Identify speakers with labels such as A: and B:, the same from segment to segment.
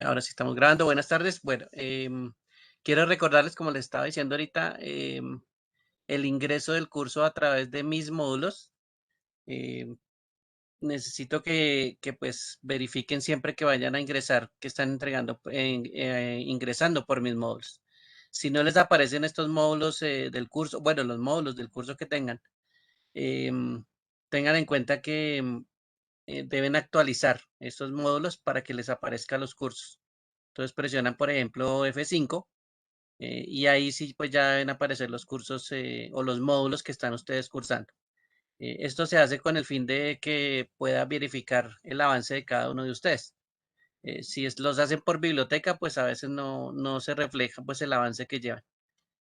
A: Ahora sí estamos grabando. Buenas tardes. Bueno, quiero recordarles, como les estaba diciendo ahorita, el ingreso del curso a través de mis módulos. Em, Necesito que pues verifiquen siempre que vayan a ingresar, que están ingresando por mis módulos. Si no les aparecen estos módulos del curso, bueno, los módulos del curso que tengan, em, tengan en cuenta que deben actualizar estos módulos para que les aparezcan los cursos. Entonces presionan, por ejemplo, F5 y ahí sí pues ya deben aparecer los cursos o los módulos que están ustedes cursando. Esto se hace con el fin de que pueda verificar el avance de cada uno de ustedes. Si los hacen por biblioteca, pues a veces no se refleja pues el avance que llevan.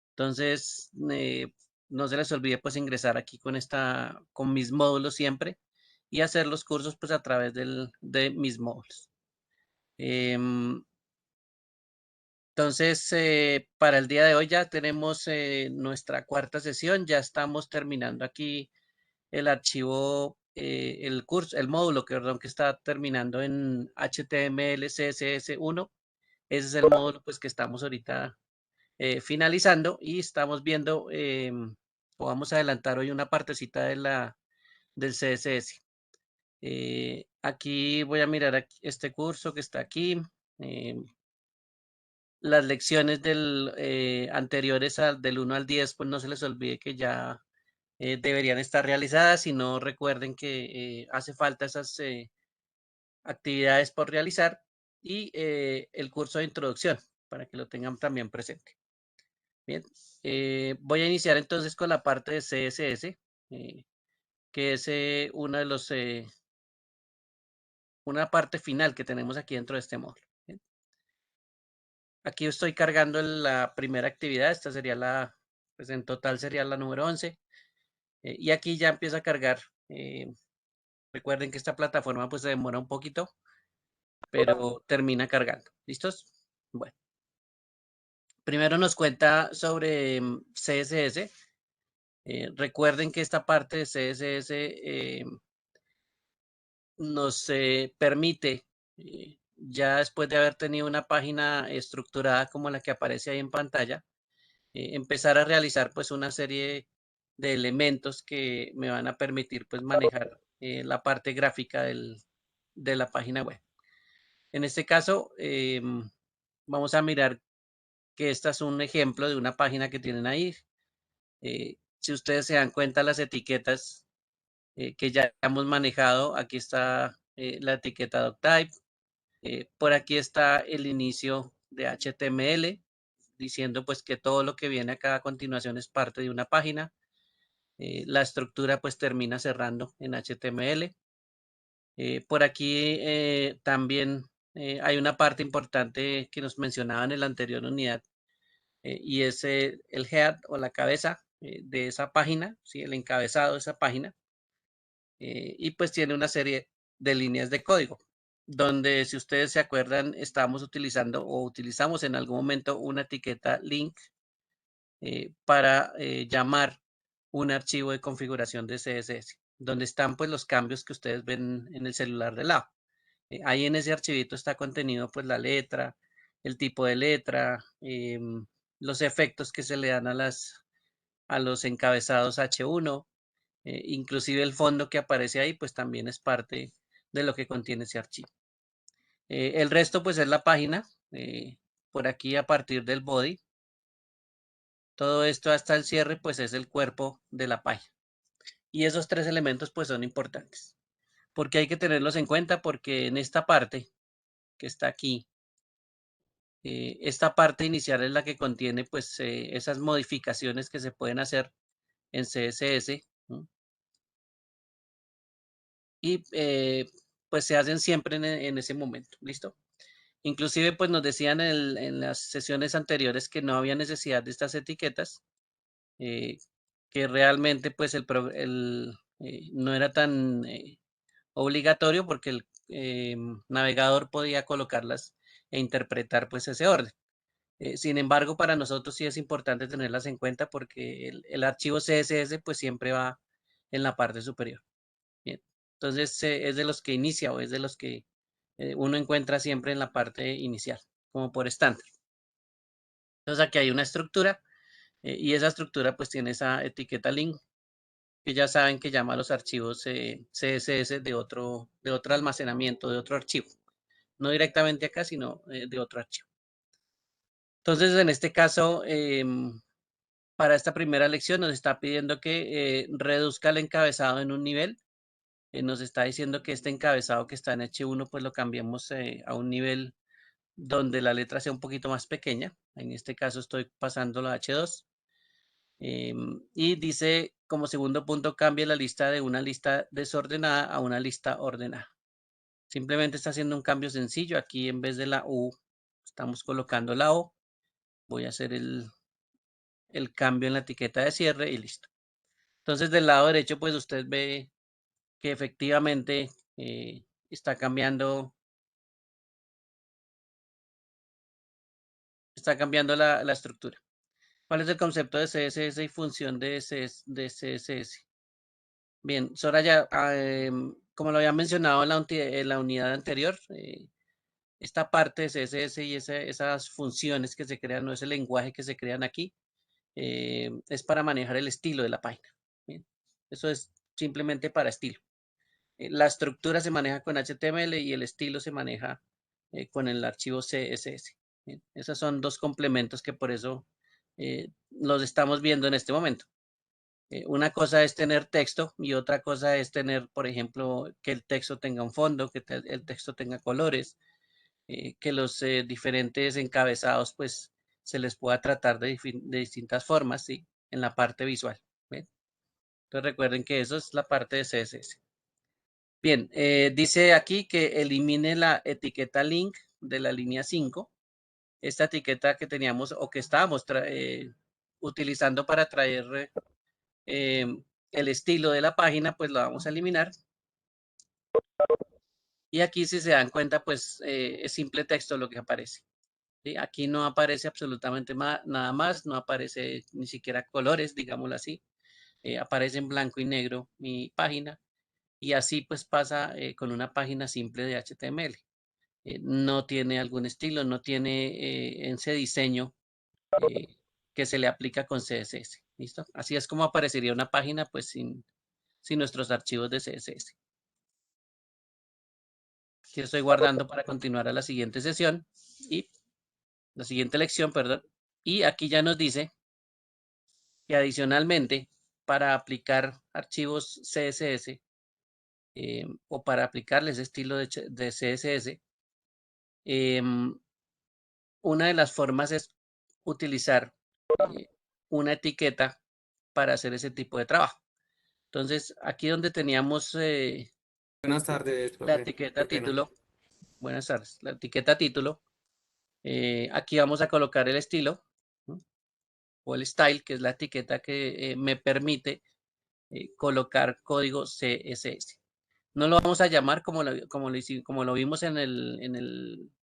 A: Entonces, no se les olvide pues ingresar aquí con mis módulos siempre y hacer los cursos pues a través de mis módulos. Em, Entonces, para el día de hoy ya tenemos nuestra cuarta sesión, ya estamos terminando aquí el archivo, el curso, el módulo perdón, que está terminando en HTML CSS1. Ese es el módulo pues que estamos ahorita finalizando y estamos viendo, o vamos a adelantar hoy una partecita del CSS. Aquí voy a mirar este curso que está aquí. em, las lecciones anteriores del 1 al 10, pues no se les olvide que ya deberían estar realizadas y no recuerden que hace falta esas actividades por realizar y el curso de introducción para que lo tengan también presente. Bien, voy a iniciar entonces con la parte de CSS, que es una parte final que tenemos aquí dentro de este módulo. Bien. Aquí estoy cargando la primera actividad, esta sería pues en total sería la número 11. Y aquí ya empieza a cargar. Recuerden que esta plataforma pues se demora un poquito, pero termina cargando. ¿Listos? Bueno, primero nos cuenta sobre CSS. Recuerden que esta parte de CSS nos permite, ya después de haber tenido una página estructurada como la que aparece ahí en pantalla, empezar a realizar pues una serie de elementos que me van a permitir pues manejar la parte gráfica de la página web. En este caso, vamos a mirar que este es un ejemplo de una página que tienen ahí. Si ustedes se dan cuenta, las etiquetas que ya hemos manejado, aquí está la etiqueta doctype, por aquí está el inicio de HTML, diciendo pues que todo lo que viene acá a continuación es parte de una página. La estructura pues termina cerrando en HTML. Por aquí también hay una parte importante que nos mencionaba en la anterior unidad y es el head o la cabeza de esa página, ¿sí? El encabezado de esa página. Y pues tiene una serie de líneas de código, donde si ustedes se acuerdan, estamos utilizando o utilizamos en algún momento una etiqueta link para llamar un archivo de configuración de CSS, donde están pues los cambios que ustedes ven en el celular de lado. Ahí en ese archivito está contenido pues la letra, el tipo de letra, los efectos que se le dan a los encabezados H1, inclusive el fondo que aparece ahí pues también es parte de lo que contiene ese archivo. El resto pues es la página, por aquí a partir del body, todo esto hasta el cierre pues es el cuerpo de la página. Y esos tres elementos pues son importantes. Porque hay que tenerlos en cuenta porque en esta parte que está aquí, esta parte inicial es la que contiene pues esas modificaciones que se pueden hacer en CSS, ¿no? Y pues se hacen siempre en ese momento, ¿listo? Inclusive pues nos decían en las sesiones anteriores que no había necesidad de estas etiquetas, eh, que realmente pues no era tan obligatorio porque el navegador podía colocarlas e interpretar pues ese orden. Sin embargo, para nosotros sí es importante tenerlas en cuenta porque el archivo CSS pues siempre va en la parte superior. Bien. Entonces es de los que inicia o es de los que uno encuentra siempre en la parte inicial, como por estándar. Entonces aquí hay una estructura y esa estructura pues tiene esa etiqueta link que ya saben que llama a los archivos CSS de otro almacenamiento, de otro archivo. No directamente acá, sino de otro archivo. Entonces, en este caso, para esta primera lección nos está pidiendo que reduzca el encabezado en un nivel. Nos está diciendo que este encabezado que está en H1, pues lo cambiemos a un nivel donde la letra sea un poquito más pequeña. En este caso estoy pasándolo a H2. Y dice, como segundo punto, cambie la lista de una lista desordenada a una lista ordenada. Simplemente está haciendo un cambio sencillo. Aquí en vez de la U, estamos colocando la O. Voy a hacer el cambio en la etiqueta de cierre y listo. Entonces, del lado derecho, pues usted ve que efectivamente está cambiando la estructura. ¿Cuál es el concepto de CSS y función de CSS? Bien, Soraya, como lo había mencionado en la unidad anterior, esta parte de CSS y esas funciones que se crean, no es el lenguaje que se crean aquí, es para manejar el estilo de la página. Bien, eso es simplemente para estilo. La estructura se maneja con HTML y el estilo se maneja con el archivo CSS. Bien, esos son dos complementos que por eso los estamos viendo en este momento. Una cosa es tener texto y otra cosa es tener, por ejemplo, que el texto tenga un fondo, que el texto tenga colores, que los diferentes encabezados pues se les pueda tratar de distintas formas, ¿sí? En la parte visual. ¿Ven? Entonces recuerden que eso es la parte de CSS. Bien, dice aquí que elimine la etiqueta link de la línea 5. Esta etiqueta que teníamos o que estábamos utilizando para traer el estilo de la página, pues la vamos a eliminar. Y aquí, si se dan cuenta, pues es simple texto lo que aparece. ¿Sí? Aquí no aparece absolutamente nada más, no aparece ni siquiera colores, digámoslo así. Aparece en blanco y negro mi página. Y así pues pasa con una página simple de HTML. No tiene algún estilo, no tiene ese diseño que se le aplica con CSS. ¿Listo? Así es como aparecería una página pues sin nuestros archivos de CSS. Aquí estoy guardando para continuar a la siguiente sesión y la siguiente lección, perdón. Y aquí ya nos dice que adicionalmente para aplicar archivos CSS o para aplicarles estilo de CSS, una de las formas es utilizar una etiqueta para hacer ese tipo de trabajo. Entonces, aquí donde teníamos
B: Buenas tardes,
A: la
B: profe.
A: etiqueta
B: Qué pena.
A: título, buenas tardes, la etiqueta título, aquí vamos a colocar el estilo, ¿no? O el style, que es la etiqueta que me permite colocar código CSS. No lo vamos a llamar como lo vimos en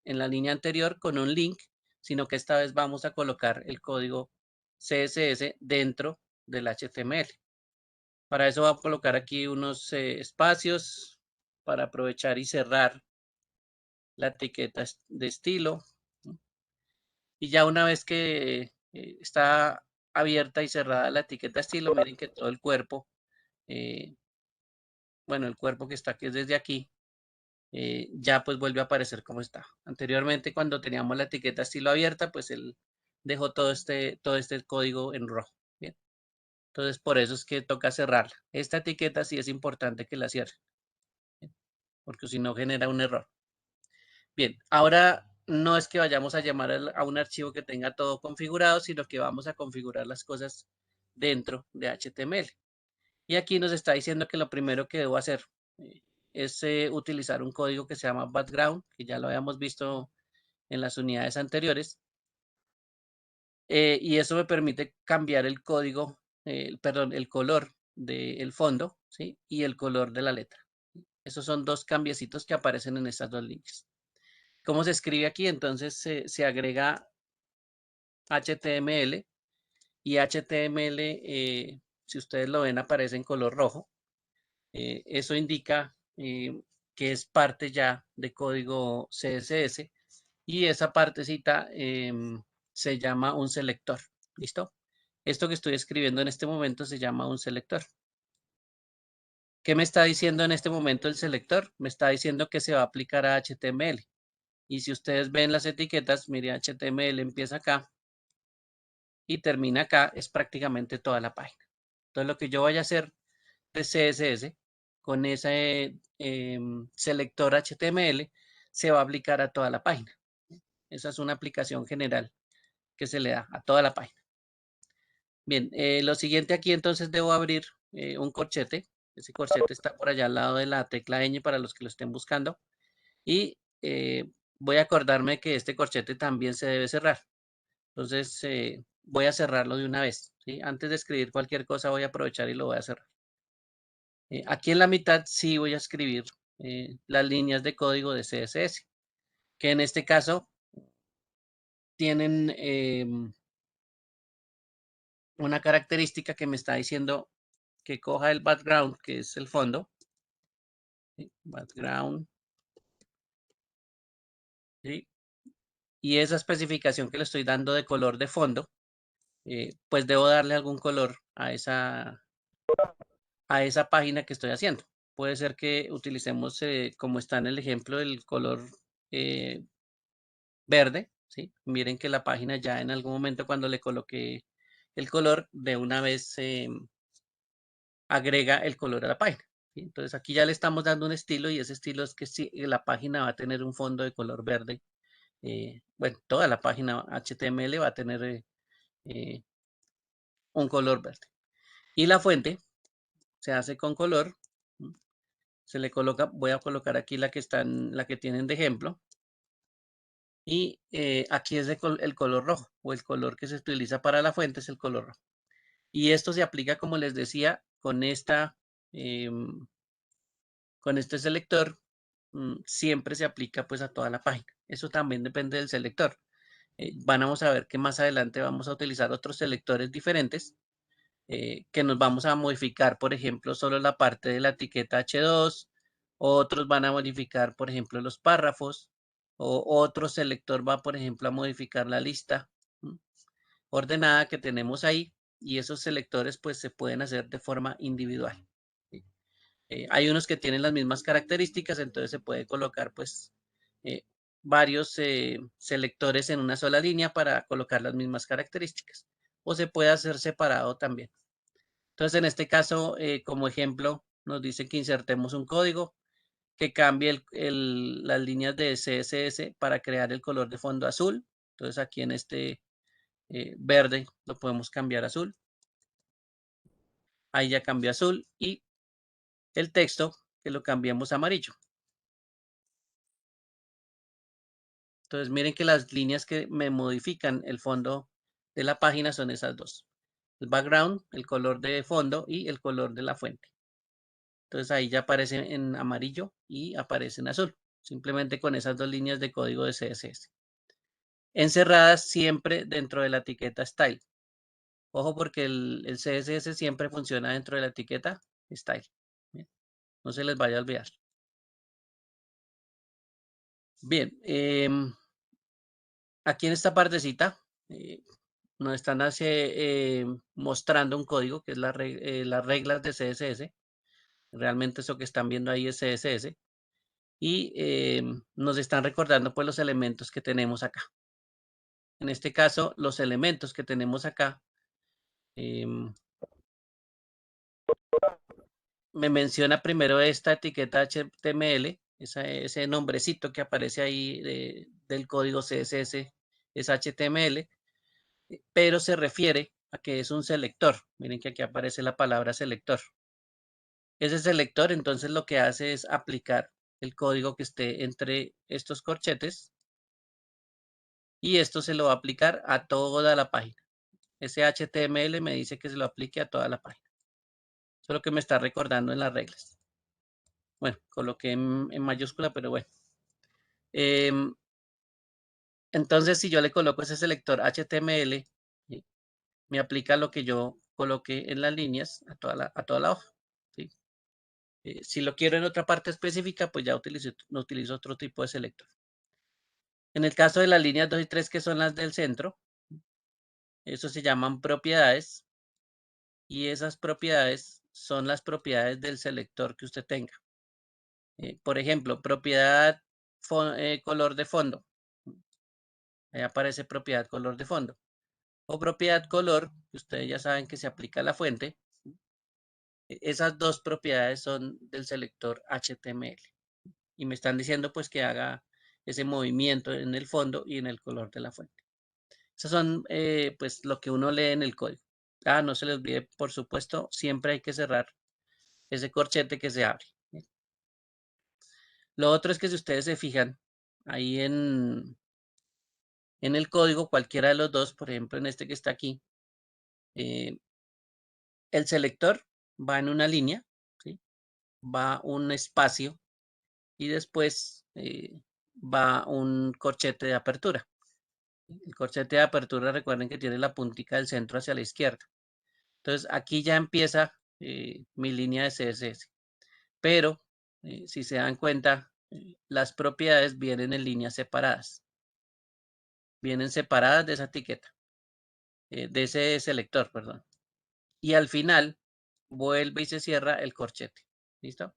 A: la línea anterior con un link, sino que esta vez vamos a colocar el código CSS dentro del HTML. Para eso voy a colocar aquí unos espacios para aprovechar y cerrar la etiqueta de estilo. ¿No? Y ya una vez que está abierta y cerrada la etiqueta estilo, miren que todo el cuerpo, eh, bueno, el cuerpo que está aquí desde aquí, ya pues vuelve a aparecer como está. Anteriormente, cuando teníamos la etiqueta estilo abierta, pues él dejó todo este código en rojo. Bien. Entonces, por eso es que toca cerrarla. Esta etiqueta sí es importante que la cierre, ¿bien? Porque si no genera un error. Bien, ahora no es que vayamos a llamar a un archivo que tenga todo configurado, sino que vamos a configurar las cosas dentro de HTML. Y aquí nos está diciendo que lo primero que debo hacer eh, es utilizar un código que se llama background, que ya lo habíamos visto en las unidades anteriores. Y eso me permite cambiar el código, perdón, el color del fondo, ¿sí? Y el color de la letra. Esos son dos cambiecitos que aparecen en estas dos líneas. ¿Cómo se escribe aquí? Entonces se agrega HTML y HTML, si ustedes lo ven, aparece en color rojo. Eso indica que es parte ya de código CSS, y esa partecita se llama un selector. ¿Listo? Esto que estoy escribiendo en este momento se llama un selector. ¿Qué me está diciendo en este momento el selector? Me está diciendo que se va a aplicar a HTML. Y si ustedes ven las etiquetas, mire, HTML empieza acá y termina acá, es prácticamente toda la página. Entonces, lo que yo voy a hacer de CSS con ese selector HTML se va a aplicar a toda la página. Esa es una aplicación general que se le da a toda la página. Bien, lo siguiente aquí entonces debo abrir un corchete. Ese corchete está por allá al lado de la tecla ñ para los que lo estén buscando. Y voy a acordarme que este corchete también se debe cerrar. Entonces voy a cerrarlo de una vez, ¿sí? Antes de escribir cualquier cosa voy a aprovechar y lo voy a cerrar. Aquí en la mitad sí voy a escribir las líneas de código de CSS, que en este caso tienen una característica que me está diciendo que coja el background, que es el fondo. ¿Sí? Background. ¿Sí? Y esa especificación que le estoy dando de color de fondo, pues debo darle algún color a esa página que estoy haciendo. Puede ser que utilicemos, como está en el ejemplo, el color verde, ¿sí? Miren que la página ya en algún momento cuando le coloqué el color, de una vez agrega el color a la página, ¿sí? Entonces aquí ya le estamos dando un estilo y ese estilo es que sí, la página va a tener un fondo de color verde. Bueno, toda la página HTML va a tener un color verde. Y la fuente se hace con color. Se le coloca, voy a colocar aquí la que la que tienen de ejemplo. Y aquí es el color rojo, o el color que se utiliza para la fuente es el color rojo. Y esto se aplica, como les decía, con este selector, siempre se aplica pues a toda la página. Eso también depende del selector. Vamos a ver que más adelante vamos a utilizar otros selectores diferentes que nos vamos a modificar, por ejemplo, solo la parte de la etiqueta H2, otros van a modificar, por ejemplo, los párrafos, o otro selector va, por ejemplo, a modificar la lista ordenada que tenemos ahí, y esos selectores pues se pueden hacer de forma individual. ¿Sí? Hay unos que tienen las mismas características, entonces se puede colocar pues eh, varios selectores en una sola línea para colocar las mismas características, o se puede hacer separado también. Entonces, en este caso, como ejemplo, nos dice que insertemos un código que cambie las líneas de CSS para crear el color de fondo azul. Entonces, aquí en este verde lo podemos cambiar a azul. Ahí ya cambió a azul y el texto que lo cambiamos a amarillo. Entonces, miren que las líneas que me modifican el fondo de la página son esas dos. El background, el color de fondo y el color de la fuente. Entonces ahí ya aparece en amarillo y aparece en azul, simplemente con esas dos líneas de código de CSS. Encerradas siempre dentro de la etiqueta style. Ojo porque el CSS siempre funciona dentro de la etiqueta style. Bien, no se les vaya a olvidar. Bien, aquí en esta partecita nos están mostrando un código que es las reglas de CSS. Realmente eso que están viendo ahí es CSS. Y nos están recordando pues los elementos que tenemos acá. En este caso, los elementos que tenemos acá me menciona primero esta etiqueta HTML, ese nombrecito que aparece ahí del código CSS es HTML, pero se refiere a que es un selector. Miren que aquí aparece la palabra selector. Ese selector entonces lo que hace es aplicar el código que esté entre estos corchetes y esto se lo va a aplicar a toda la página. Ese HTML me dice que se lo aplique a toda la página. Eso es lo que me está recordando en las reglas. Bueno, coloqué en mayúscula, pero bueno. Entonces, si yo le coloco ese selector HTML, ¿sí? Me aplica lo que yo coloqué en las líneas a toda la hoja. ¿Sí? Si lo quiero en otra parte específica, pues ya utilizo otro tipo de selector. En el caso de las líneas 2 y 3, que son las del centro, eso se llaman propiedades, y esas propiedades son las propiedades del selector que usted tenga. Por ejemplo, propiedad color de fondo. Ahí aparece propiedad color de fondo. O propiedad color, que ustedes ya saben que se aplica a la fuente. Esas dos propiedades son del selector HTML. Y me están diciendo pues que haga ese movimiento en el fondo y en el color de la fuente. Esas son pues lo que uno lee en el código. No se les olvide, por supuesto, siempre hay que cerrar ese corchete que se abre. Lo otro es que si ustedes se fijan ahí en el código, cualquiera de los dos, por ejemplo en este que está aquí, el selector va en una línea, ¿sí? Va un espacio y después va un corchete de apertura. El corchete de apertura, recuerden que tiene la puntica del centro hacia la izquierda. Entonces aquí ya empieza mi línea de CSS. Pero si se dan cuenta, las propiedades vienen en líneas separadas. Vienen separadas de esa etiqueta, de ese selector, perdón. Y al final vuelve y se cierra el corchete. ¿Listo?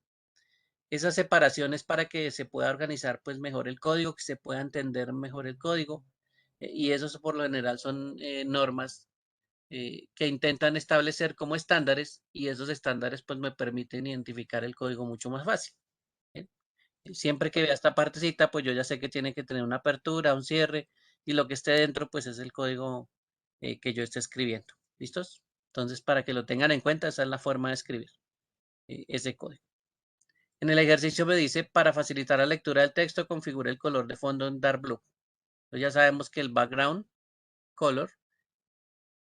A: Esa separación es para que se pueda organizar pues mejor el código, que se pueda entender mejor el código. Y eso por lo general son normas que intentan establecer como estándares, y esos estándares pues me permiten identificar el código mucho más fácil. ¿Bien? Siempre que vea esta partecita, pues yo ya sé que tiene que tener una apertura, un cierre, y lo que esté dentro pues es el código que yo esté escribiendo. ¿Listos? Entonces, para que lo tengan en cuenta, esa es la forma de escribir ese código. En el ejercicio me dice, para facilitar la lectura del texto, configure el color de fondo en Dark Blue. Entonces ya sabemos que el background color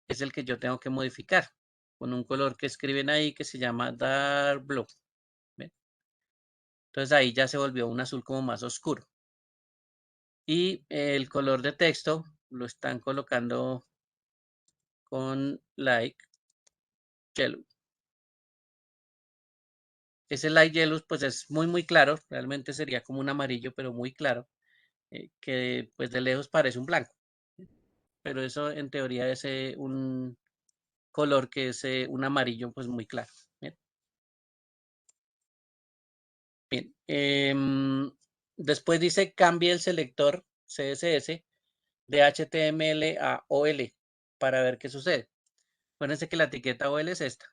A: es el que yo tengo que modificar con un color que escriben ahí que se llama Dark Blue. ¿Ven? Entonces ahí ya se volvió un azul como más oscuro. Y el color de texto lo están colocando con light yellow. Ese light yellow pues es muy claro, realmente sería como un amarillo, pero muy claro, que pues de lejos parece un blanco. Pero eso en teoría es un color que es un amarillo pues muy claro. Bien. Bien. Después dice cambie el selector CSS de HTML a OL para ver qué sucede. Acuérdense que la etiqueta OL es esta.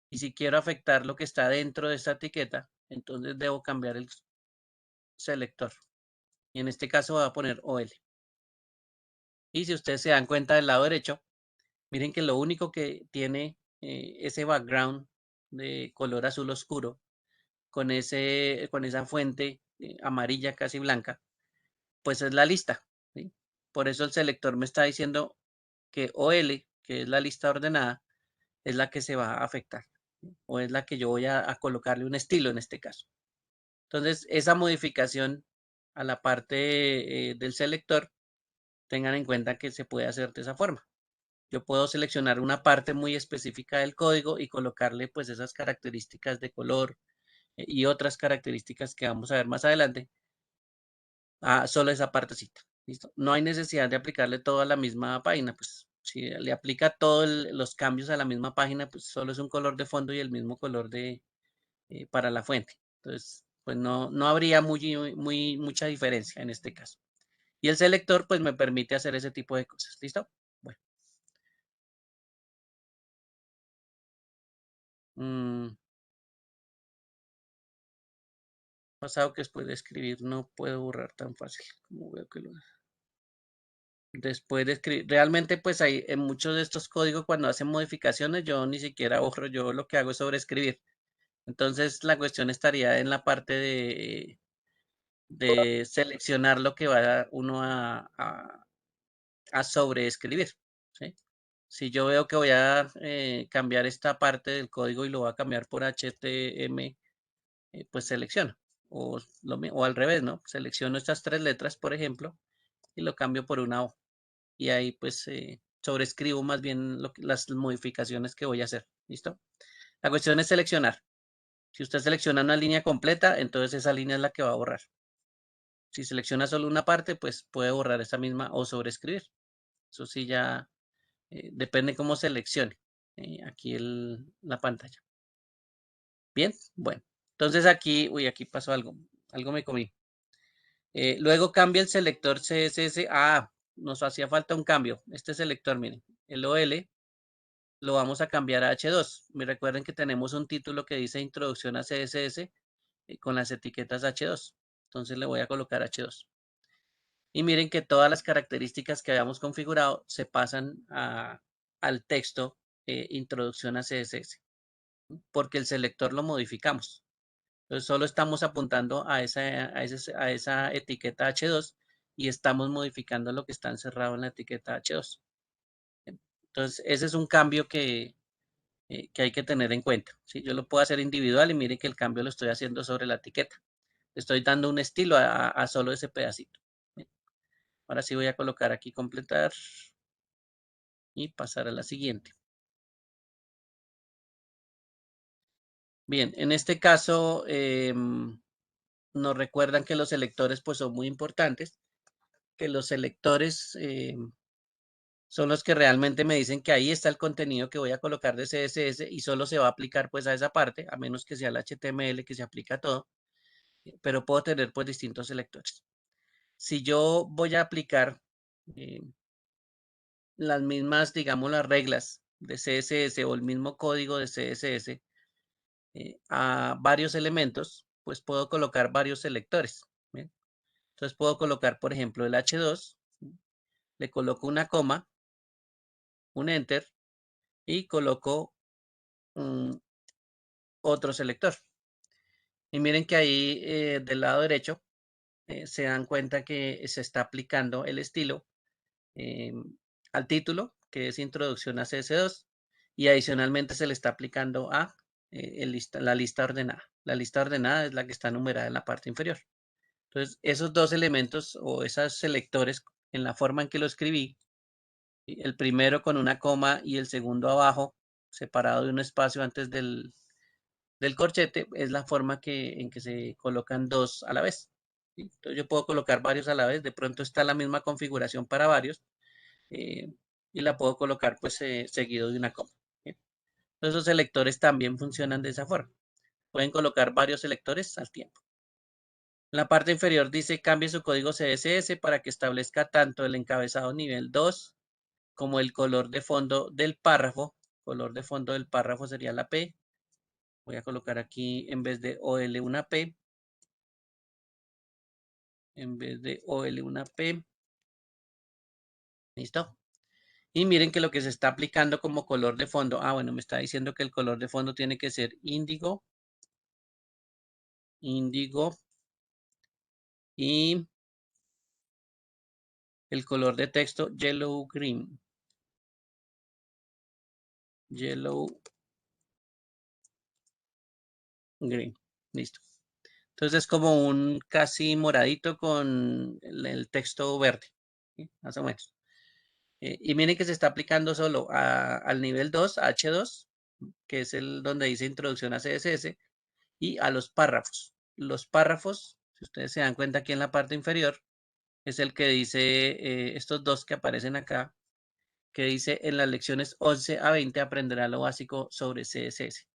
A: Y si quiero afectar lo que está dentro de esta etiqueta, entonces debo cambiar el selector. Y en este caso voy a poner OL. Y si ustedes se dan cuenta del lado derecho, miren que lo único que tiene ese background de color azul oscuro con esa fuente amarilla casi blanca, pues es la lista. ¿Sí? Por eso el selector me está diciendo que OL, que es la lista ordenada, es la que se va a afectar. ¿Sí? O es la que yo voy a colocarle un estilo en este caso. Entonces, esa modificación a la parte del selector, tengan en cuenta que se puede hacer de esa forma. Yo puedo seleccionar una parte muy específica del código y colocarle pues esas características de color y otras características que vamos a ver más adelante a solo esa partecita. ¿Listo? No hay necesidad de aplicarle todo a la misma página, pues si le aplica todos los cambios a la misma página, pues solo es un color de fondo y el mismo color para la fuente. Entonces, pues no habría mucha diferencia en este caso. Y el selector pues me permite hacer ese tipo de cosas. ¿Listo? Bueno. Pasado que después de escribir no puedo borrar tan fácil como veo que lo después de escribir. Realmente pues hay en muchos de estos códigos cuando hacen modificaciones yo ni siquiera borro, yo lo que hago es sobreescribir. Entonces la cuestión estaría en la parte de seleccionar lo que va uno a sobreescribir. ¿Sí? Si yo veo que voy a cambiar esta parte del código y lo voy a cambiar por HTML, pues selecciono. O al revés, ¿no? Selecciono estas tres letras, por ejemplo, y lo cambio por una O. Y ahí pues sobrescribo más bien las modificaciones que voy a hacer. ¿Listo? La cuestión es seleccionar. Si usted selecciona una línea completa, entonces esa línea es la que va a borrar. Si selecciona solo una parte, pues puede borrar esa misma o sobreescribir. Eso sí ya depende cómo seleccione aquí la pantalla. Bien, bueno. Entonces aquí, uy, aquí pasó algo me comí. Luego cambia el selector CSS. Ah, nos hacía falta un cambio. Este selector, miren, el OL lo vamos a cambiar a H2. Me recuerden que tenemos un título que dice Introducción a CSS con las etiquetas H2. Entonces le voy a colocar H2. Y miren que todas las características que habíamos configurado se pasan al texto Introducción a CSS, porque el selector lo modificamos. Entonces solo estamos apuntando a esa etiqueta H2 y estamos modificando lo que está encerrado en la etiqueta H2. Entonces ese es un cambio que hay que tener en cuenta. ¿Sí? Yo lo puedo hacer individual y mire que el cambio lo estoy haciendo sobre la etiqueta. Estoy dando un estilo a solo ese pedacito. Bien. Ahora sí voy a colocar aquí completar y pasar a la siguiente. Bien, en este caso nos recuerdan que los selectores pues son muy importantes, que los selectores son los que realmente me dicen que ahí está el contenido que voy a colocar de CSS y solo se va a aplicar pues a esa parte, a menos que sea el HTML que se aplica a todo, pero puedo tener pues distintos selectores. Si yo voy a aplicar eh, las mismas, digamos, las reglas de CSS o el mismo código de CSS a varios elementos, pues puedo colocar varios selectores. ¿Bien? Entonces puedo colocar, por ejemplo, el H2, le coloco una coma, un enter y coloco otro selector. Y miren que ahí del lado derecho se dan cuenta que se está aplicando el estilo eh, al título, que es Introducción a CS2, y adicionalmente se le está aplicando a la lista ordenada. La lista ordenada es la que está numerada en la parte inferior. Entonces, esos dos elementos o esos selectores, en la forma en que lo escribí, el primero con una coma y el segundo abajo, separado de un espacio antes del corchete, es la forma en que se colocan dos a la vez. ¿Sí? Entonces, yo puedo colocar varios a la vez. De pronto está la misma configuración para varios y la puedo colocar pues seguido de una coma. ¿Sí? Entonces, los selectores también funcionan de esa forma. Pueden colocar varios selectores al tiempo. En la parte inferior dice cambie su código CSS para que establezca tanto el encabezado nivel 2 como el color de fondo del párrafo. Color de fondo del párrafo sería la P. Voy a colocar aquí en vez de OL una P. En vez de OL una P. ¿Listo? Y miren que lo que se está aplicando como color de fondo. Ah, bueno, me está diciendo que el color de fondo tiene que ser índigo. Índigo. Y el color de texto yellow green. Yellow green. Listo. Entonces es como un casi moradito con el texto verde. ¿Sí? Más o menos. Y miren que se está aplicando solo al nivel 2, H2, que es el donde dice introducción a CSS, y a los párrafos. Los párrafos, si ustedes se dan cuenta aquí en la parte inferior, es el que dice estos dos que aparecen acá, que dice en las lecciones 11 a 20 aprenderá lo básico sobre CSS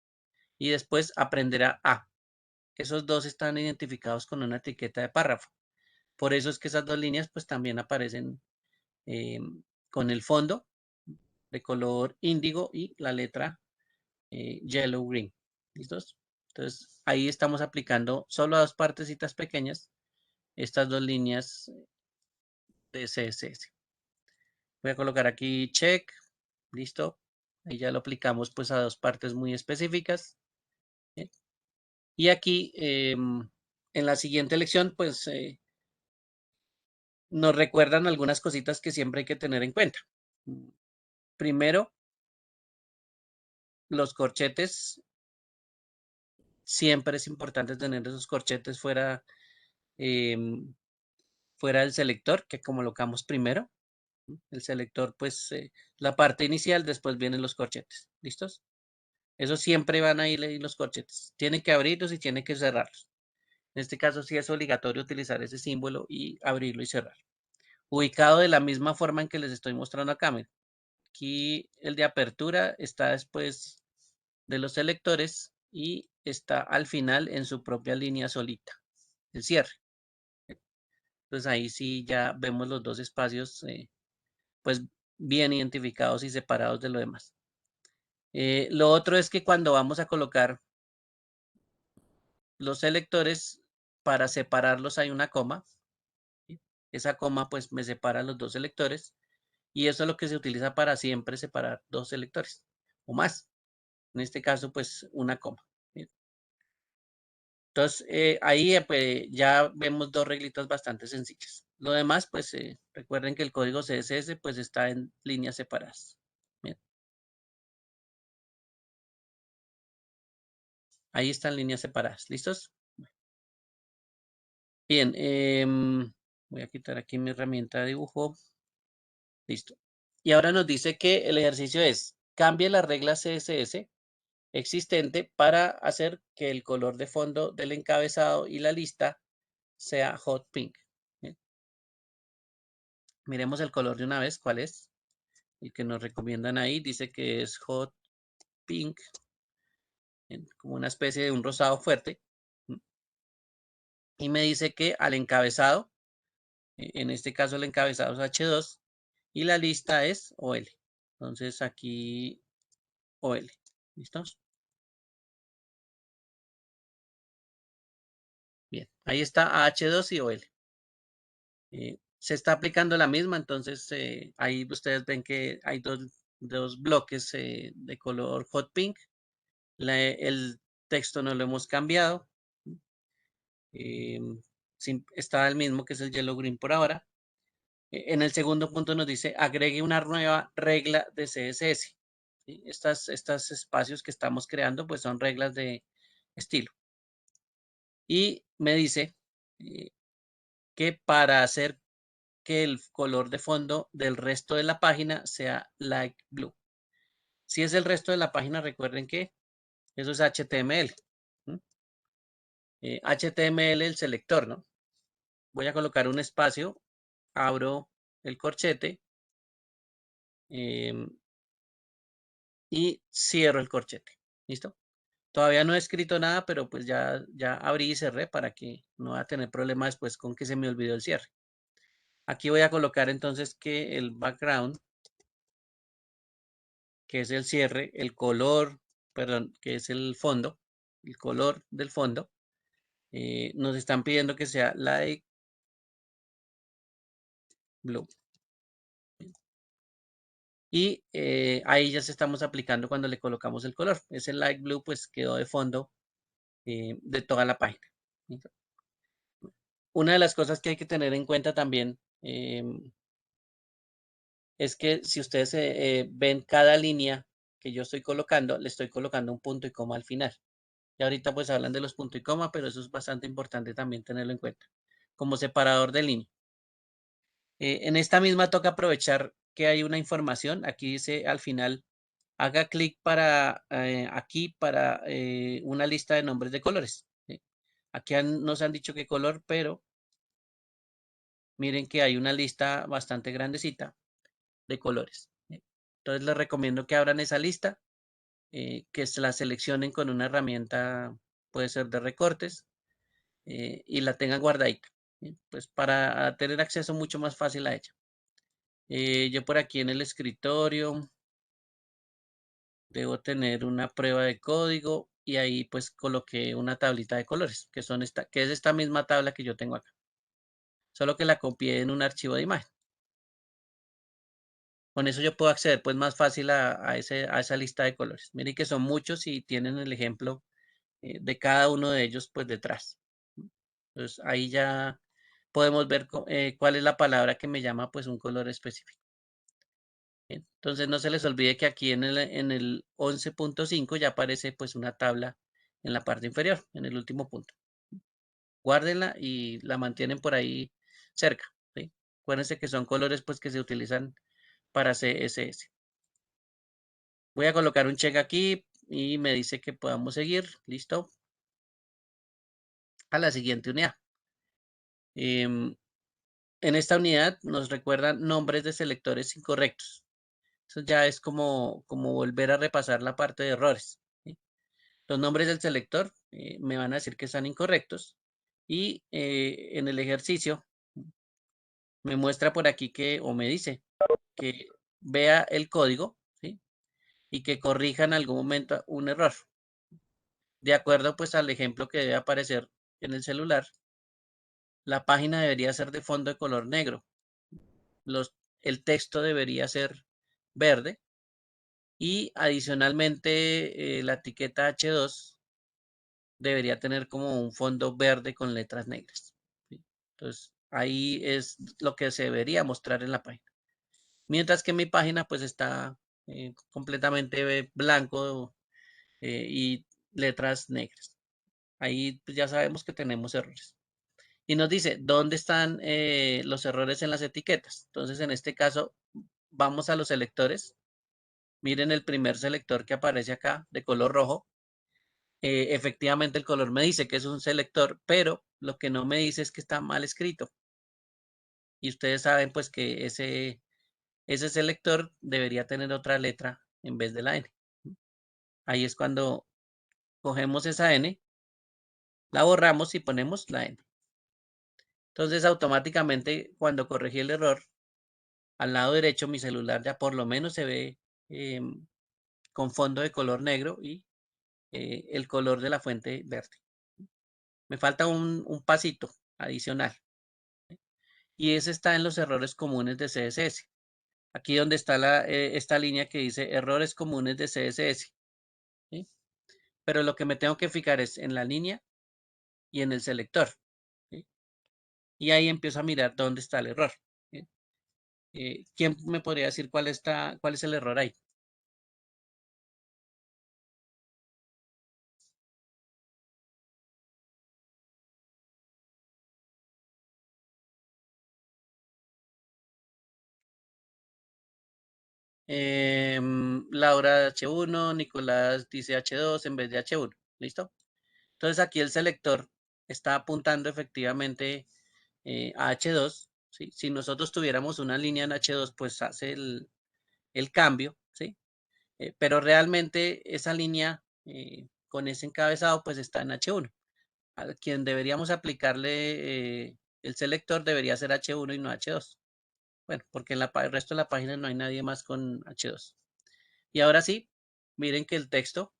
A: y después aprenderá A. Esos dos están identificados con una etiqueta de párrafo. Por eso es que esas dos líneas pues también aparecen eh, con el fondo de color índigo y la letra yellow green. ¿Listos? Entonces ahí estamos aplicando solo a dos partecitas pequeñas estas dos líneas de CSS. Voy a colocar aquí check. Listo. Ahí ya lo aplicamos pues a dos partes muy específicas. ¿Sí? Y aquí en la siguiente lección pues nos recuerdan algunas cositas que siempre hay que tener en cuenta. Primero, los corchetes. Siempre es importante tener esos corchetes fuera del selector que colocamos primero. El selector, pues, la parte inicial, después vienen los corchetes. ¿Listos? Eso siempre van a ir ahí los corchetes. Tiene que abrirlos y tiene que cerrarlos. En este caso sí es obligatorio utilizar ese símbolo y abrirlo y cerrarlo. Ubicado de la misma forma en que les estoy mostrando acá. Miren. Aquí el de apertura está después de los selectores y está al final en su propia línea solita, el cierre. Entonces ahí sí ya vemos los dos espacios pues bien identificados y separados de lo demás. Lo otro es que cuando vamos a colocar los selectores, para separarlos hay una coma. ¿Sí? Esa coma pues me separa los dos selectores y eso es lo que se utiliza para siempre separar dos selectores o más. En este caso pues una coma. ¿Sí? Entonces ahí pues, ya vemos dos reglitas bastante sencillas. Lo demás pues recuerden que el código CSS pues está en líneas separadas. Bien. Ahí están líneas separadas. ¿Listos? Bien, voy a quitar aquí mi herramienta de dibujo. Listo. Y ahora nos dice que el ejercicio es, cambie la regla CSS existente para hacer que el color de fondo del encabezado y la lista sea hot pink. Bien. Miremos el color de una vez, ¿cuál es? El que nos recomiendan ahí dice que es hot pink, como una especie de un rosado fuerte. Y me dice que al encabezado, en este caso el encabezado es H2 y la lista es OL. Entonces aquí OL. ¿Listos? Bien, ahí está H2 y OL. Se está aplicando la misma, entonces ahí ustedes ven que hay dos bloques de color hot pink. El texto no lo hemos cambiado. Está el mismo que es el yellow green por ahora. En el segundo punto nos dice agregue una nueva regla de CSS. ¿Sí? Estos espacios que estamos creando pues son reglas de estilo. Y me dice que para hacer que el color de fondo del resto de la página sea light blue. Si es el resto de la página, recuerden que eso es HTML. HTML, el selector, ¿no? Voy a colocar un espacio, abro el corchete y cierro el corchete. ¿Listo? Todavía no he escrito nada, pero pues ya abrí y cerré para que no va a tener problema después con que se me olvidó el cierre. Aquí voy a colocar entonces que el background, que es el cierre, el color, perdón, que es el fondo, el color del fondo, nos están pidiendo que sea light blue. Y ahí ya se estamos aplicando cuando le colocamos el color. Ese light blue pues quedó de fondo de toda la página. Una de las cosas que hay que tener en cuenta también es que si ustedes ven cada línea que yo estoy colocando, le estoy colocando un punto y coma al final. Y ahorita pues hablan de los puntos y coma, pero eso es bastante importante también tenerlo en cuenta. Como separador de línea. En esta misma toca aprovechar que hay una información. Aquí dice al final, haga clic para aquí para una lista de nombres de colores. ¿Sí? Aquí nos han dicho qué color, pero miren que hay una lista bastante grandecita de colores. ¿Sí? Entonces les recomiendo que abran esa lista, que se la seleccionen con una herramienta, puede ser de recortes, y la tengan guardadita. ¿Sí? Pues para tener acceso mucho más fácil a ella. Yo por aquí en el escritorio debo tener una prueba de código y ahí pues coloqué una tablita de colores, que es esta misma tabla que yo tengo acá. Solo que la copié en un archivo de imagen. Con eso yo puedo acceder pues más fácil a esa lista de colores. Miren que son muchos y tienen el ejemplo de cada uno de ellos pues detrás. Entonces ahí ya podemos ver cuál es la palabra que me llama pues un color específico. Bien, entonces no se les olvide que aquí en el 11.5 ya aparece pues una tabla en la parte inferior, en el último punto. Guárdenla y la mantienen por ahí cerca. ¿Sí? Acuérdense que son colores pues que se utilizan para CSS. Voy a colocar un check aquí. y me dice que podamos seguir. Listo. A la siguiente unidad. Em, en esta unidad nos recuerdan nombres de selectores incorrectos. Eso ya es como volver a repasar la parte de errores, ¿sí? Los nombres del selector me van a decir que están incorrectos y en el ejercicio me muestra por aquí que, o me dice que vea el código, ¿sí? Y que corrija en algún momento un error. De acuerdo pues al ejemplo que debe aparecer en el celular, la página debería ser de fondo de color negro. El texto debería ser verde y adicionalmente la etiqueta H2 debería tener como un fondo verde con letras negras, ¿sí? Entonces, ahí es lo que se debería mostrar en la página. Mientras que mi página pues está completamente blanco y letras negras. Ahí pues, ya sabemos que tenemos errores. Y nos dice, ¿dónde están los errores en las etiquetas? Entonces, en este caso, vamos a los selectores. Miren el primer selector que aparece acá de color rojo. Efectivamente, el color me dice que es un selector, pero lo que no me dice es que está mal escrito. Y ustedes saben pues que ese selector debería tener otra letra en vez de la N. Ahí es cuando cogemos esa N, la borramos y ponemos la N. Entonces, automáticamente, cuando corregí el error, al lado derecho mi celular ya por lo menos se ve con fondo de color negro y el color de la fuente verde. Me falta un pasito adicional y ese está en los errores comunes de CSS. Aquí donde está esta línea que dice errores comunes de CSS, ¿sí? Pero lo que me tengo que fijar es en la línea y en el selector, ¿sí? Y ahí empiezo a mirar dónde está el error, ¿sí? ¿Quién me podría decir cuál es el error ahí? Laura H1, Nicolás dice H2 en vez de H1, ¿listo? Entonces aquí el selector está apuntando efectivamente a H2, ¿sí? Si nosotros tuviéramos una línea en H2, pues hace el cambio, ¿sí? Pero realmente esa línea con ese encabezado pues está en H1. A quien deberíamos aplicarle el selector debería ser H1 y no H2. Bueno, porque en el resto de la página no hay nadie más con H2. Y ahora sí, miren que el texto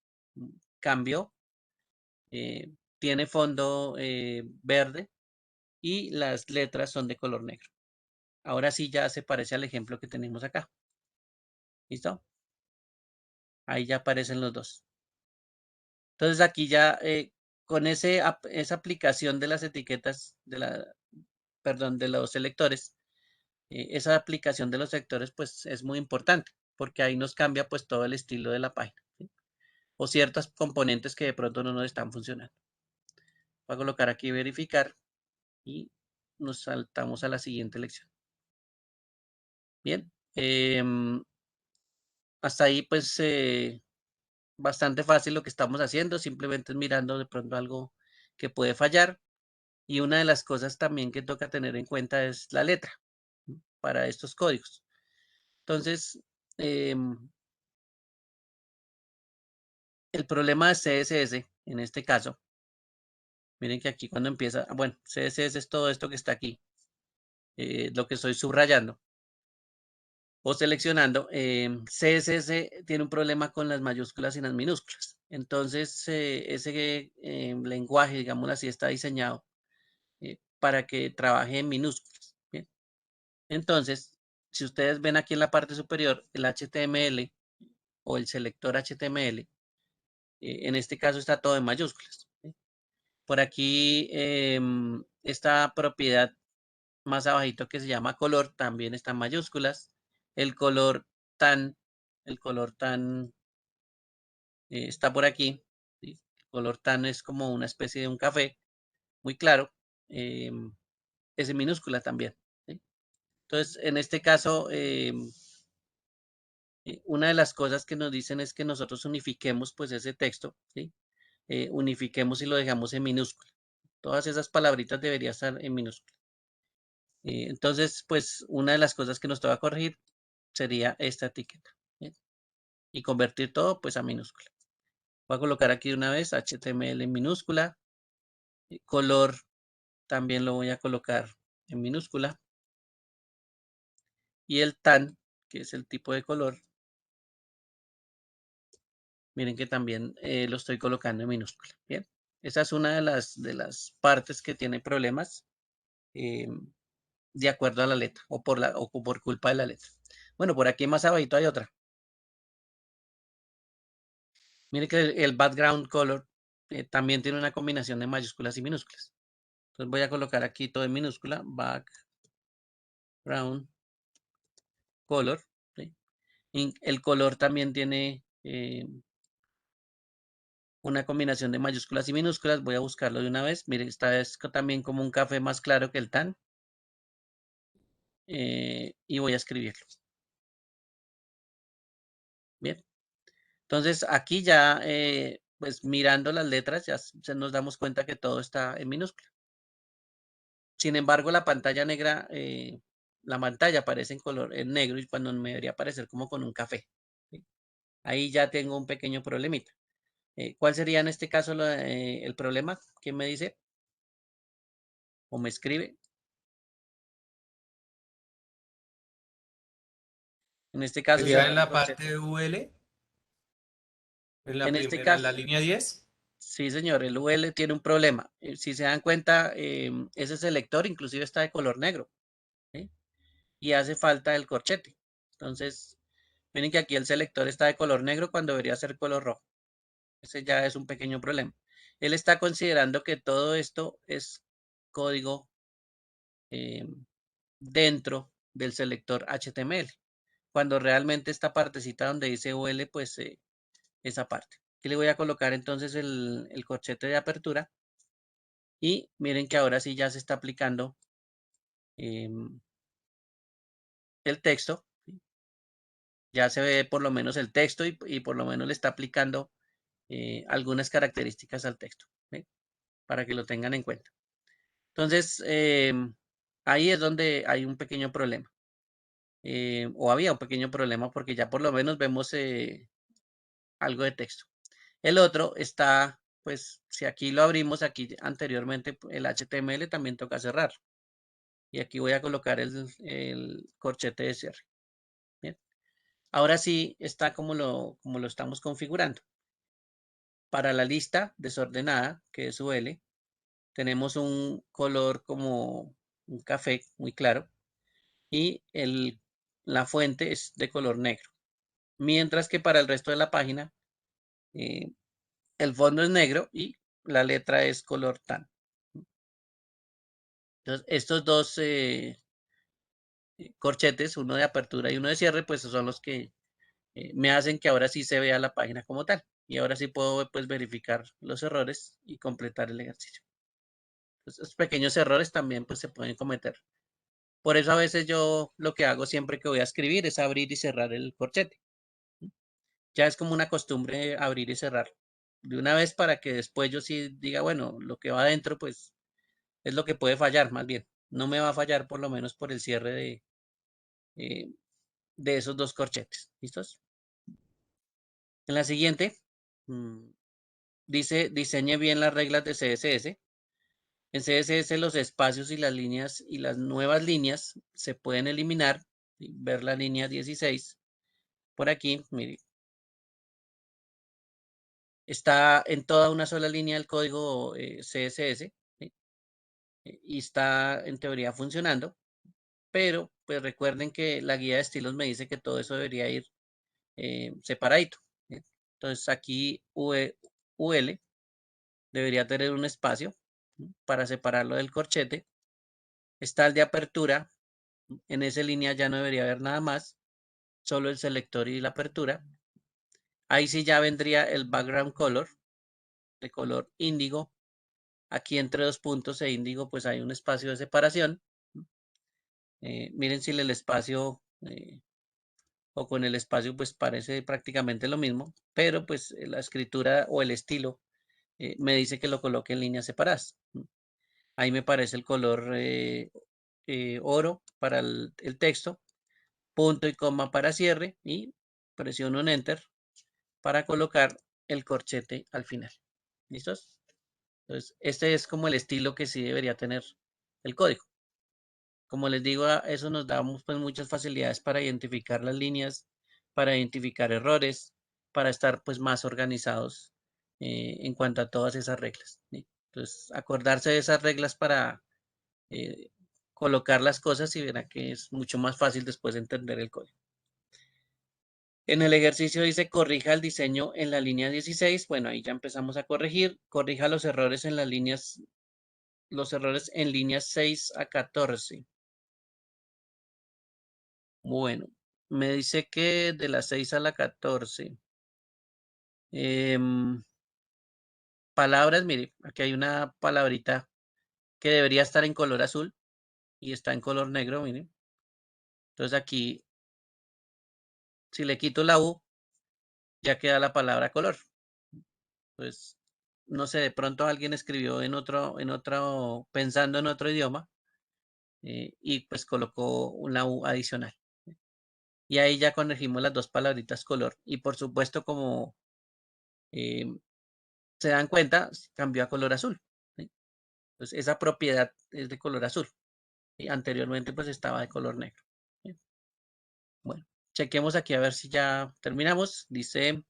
A: cambió, tiene fondo verde y las letras son de color negro. Ahora sí ya se parece al ejemplo que tenemos acá. ¿Listo? Ahí ya aparecen los dos. Entonces aquí ya con esa aplicación de las etiquetas, perdón, de los selectores, esa aplicación de los sectores pues es muy importante porque ahí nos cambia pues todo el estilo de la página, ¿sí? O ciertos componentes que de pronto no nos están funcionando. Voy a colocar aquí verificar y nos saltamos a la siguiente lección. Bien, hasta ahí pues bastante fácil lo que estamos haciendo, simplemente es mirando de pronto algo que puede fallar. Y una de las cosas también que toca tener en cuenta es la letra, ¿sí? Para estos códigos. Entonces, el problema de CSS, en este caso, miren que aquí cuando empieza, bueno, CSS es todo esto que está aquí, lo que estoy subrayando o seleccionando. CSS tiene un problema con las mayúsculas y las minúsculas. Entonces, ese lenguaje, digamos así, está diseñado para que trabaje en minúsculas. ¿Bien? Entonces, si ustedes ven aquí en la parte superior, el HTML o el selector HTML, en este caso está todo en mayúsculas, ¿sí? Por aquí, esta propiedad más abajito que se llama color también está en mayúsculas. El color tan, el color tan está por aquí, ¿sí? El color tan es como una especie de un café muy claro, es en minúscula también, ¿sí? Entonces, en este caso, una de las cosas que nos dicen es que nosotros unifiquemos pues ese texto, ¿sí? Unifiquemos y lo dejamos en minúscula. Todas esas palabritas deberían estar en minúscula. Entonces, pues una de las cosas que nos toca corregir sería esta etiqueta, ¿sí? Y convertir todo pues a minúscula. Voy a colocar aquí una vez HTML en minúscula. Color también lo voy a colocar en minúscula. Y el tan, que es el tipo de color, miren que también lo estoy colocando en minúscula. Bien, esa es una de las partes que tiene problemas de acuerdo a la letra o por culpa de la letra. Bueno, por aquí más abajito hay otra. Miren que el background color también tiene una combinación de mayúsculas y minúsculas. Entonces voy a colocar aquí todo en minúscula, background color. ¿Sí? Y el color también tiene una combinación de mayúsculas y minúsculas. Voy a buscarlo de una vez. Miren, esta es también como un café más claro que el tan. Y voy a escribirlo. Bien. Entonces aquí ya, pues mirando las letras, ya nos damos cuenta que todo está en minúscula. Sin embargo, la pantalla negra, la pantalla aparece en negro y cuando me debería aparecer como con un café. ¿Sí? Ahí ya tengo un pequeño problemita. ¿Cuál sería en este caso el problema? ¿Quién me dice o me escribe? En este caso
B: Sería
A: sería
B: en
A: el
B: la
A: corchete.
B: parte UL, en la
A: En este
B: primera, en la
A: caso,
B: línea 10.
A: sí, señor, el UL tiene un problema. Si se dan cuenta, ese selector inclusive está de color negro, ¿sí? Y hace falta el corchete. Entonces, miren que aquí el selector está de color negro cuando debería ser color rojo. Ese ya es un pequeño problema. Él está considerando que todo esto es código eh, dentro del selector HTML, cuando realmente esta partecita donde dice UL, pues esa parte. Aquí le voy a colocar entonces el corchete de apertura y miren que ahora sí ya se está aplicando el texto. ¿Sí? Ya se ve por lo menos el texto y por lo menos le está aplicando algunas características al texto, ¿sí? Para que lo tengan en cuenta. Entonces, ahí es donde hay un pequeño problema. O había un pequeño problema porque ya por lo menos vemos algo de texto. El otro está, pues, si aquí lo abrimos, aquí anteriormente el HTML también toca cerrar. Y aquí voy a colocar el corchete de cierre. Bien. Ahora sí está como lo estamos configurando. Para la lista desordenada, que es UL, tenemos un color como un café muy claro y la fuente es de color negro. Mientras que para el resto de la página, eh, el fondo es negro y la letra es color tan. Entonces, estos dos corchetes, uno de apertura y uno de cierre, pues son los que me hacen que ahora sí se vea la página como tal. Y ahora sí puedo pues verificar los errores y completar el ejercicio. Esos pequeños errores también pues se pueden cometer. Por eso a veces yo lo que hago siempre que voy a escribir es abrir y cerrar el corchete. Ya es como una costumbre abrir y cerrar de una vez para que después yo sí diga, bueno, lo que va adentro pues es lo que puede fallar más bien. No me va a fallar por lo menos por el cierre eh, de esos dos corchetes. ¿Listos? En la siguiente, mm, dice diseñe bien las reglas de CSS. En CSS los espacios y las líneas y las nuevas líneas se pueden eliminar. ¿Sí? Ver la línea 16. Por aquí, mire, está en toda una sola línea el código CSS, ¿sí? Y está en teoría funcionando, pero pues recuerden que la guía de estilos me dice que todo eso debería ir separadito. ¿Sí? Entonces aquí UL debería tener un espacio, ¿sí? Para separarlo del corchete. Está el de apertura, en esa línea ya no debería haber nada más, solo el selector y la apertura. Ahí sí ya vendría el background color, de color índigo. Aquí entre dos puntos e índigo pues hay un espacio de separación. Miren si el espacio o con el espacio, pues parece prácticamente lo mismo, pero pues la escritura o el estilo me dice que lo coloque en líneas separadas. Ahí me parece el color oro para el texto, punto y coma para cierre y presiono en Enter para colocar el corchete al final. ¿Listos? Entonces, este es como el estilo que sí debería tener el código. Como les digo, eso nos da pues, muchas facilidades para identificar las líneas, para identificar errores, para estar pues más organizados en cuanto a todas esas reglas. ¿Sí? Entonces, acordarse de esas reglas para eh, colocar las cosas y verá que es mucho más fácil después entender el código. En el ejercicio dice corrija el diseño en la línea 16. Bueno, ahí ya empezamos a corregir. Corrija los errores en las líneas, los errores en líneas 6 a 14. Bueno, me dice que de la 6 a la 14. Palabras, mire, aquí hay una palabrita que debería estar en color azul y está en color negro, mire. Entonces aquí, si le quito la U, ya queda la palabra color. Pues, no sé, de pronto alguien escribió pensando en otro idioma y pues colocó una U adicional. Y ahí ya corregimos las dos palabritas color. Y por supuesto, como eh, se dan cuenta, cambió a color azul. ¿Sí? Pues esa propiedad es de color azul. Y anteriormente pues estaba de color negro. ¿Sí? Bueno, chequemos aquí a ver si ya terminamos. Dice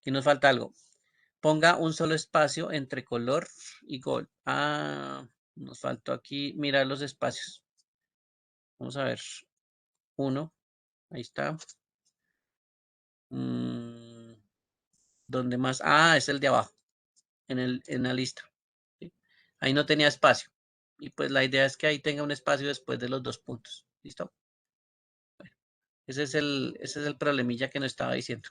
A: que nos falta algo. Ponga un solo espacio entre color y gol. Ah, nos faltó aquí mirar los espacios. Vamos a ver. Uno, ahí está. Mm, ¿Dónde más? Ah, es el de abajo, en la lista. ¿Sí? Ahí no tenía espacio. Y pues la idea es que ahí tenga un espacio después de los dos puntos. ¿Listo? Ese es el problemilla que nos estaba diciendo.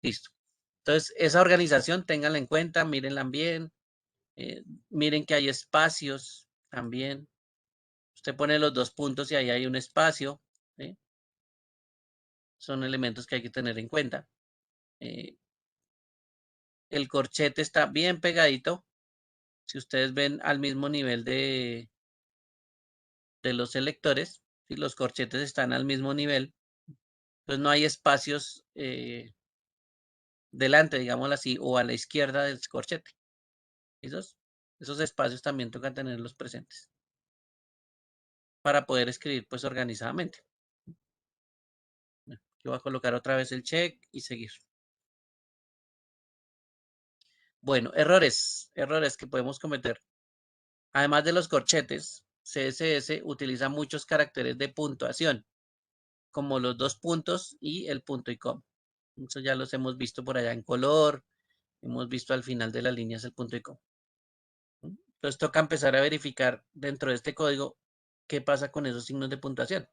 A: Listo. Entonces, esa organización, ténganla en cuenta, mírenla bien, eh, miren que hay espacios también. Usted pone los dos puntos y ahí hay un espacio. ¿Sí? Son elementos que hay que tener en cuenta. Eh, el corchete está bien pegadito. Si ustedes ven al mismo nivel de los selectores, si los corchetes están al mismo nivel, pues no hay espacios delante, digámoslo así, o a la izquierda del corchete. Esos espacios también toca tenerlos presentes para poder escribir pues organizadamente. Yo voy a colocar otra vez el check y seguir. Bueno, errores que podemos cometer. Además de los corchetes, CSS utiliza muchos caracteres de puntuación, como los dos puntos y el punto y coma. Eso ya los hemos visto por allá en color, hemos visto al final de las líneas el punto y coma. Entonces toca empezar a verificar dentro de este código qué pasa con esos signos de puntuación.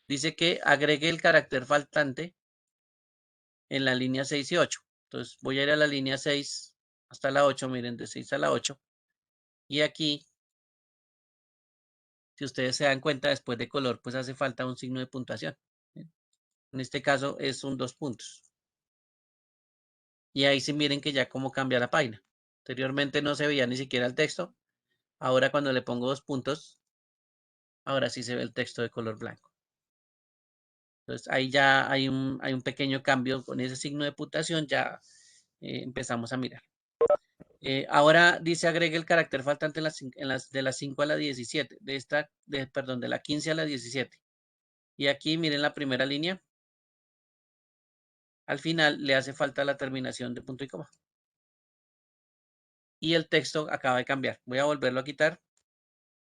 A: Dice que agregue el carácter faltante en la línea 6 y 8. Entonces voy a ir a la línea 6 hasta la 8, miren, de 6 a la 8. Y aquí, si ustedes se dan cuenta, después de color, pues hace falta un signo de puntuación. En este caso es un dos puntos. Y ahí sí miren que ya cómo cambia la página. Anteriormente no se veía ni siquiera el texto. Ahora cuando le pongo dos puntos, ahora sí se ve el texto de color blanco. Entonces ahí ya hay un pequeño cambio con ese signo de puntuación, ya empezamos a mirar. Ahora dice agregue el carácter faltante de las 5 a la 17, perdón, de la 15 a la 17. Y aquí miren la primera línea. Al final le hace falta la terminación de punto y coma. Y el texto acaba de cambiar. Voy a volverlo a quitar.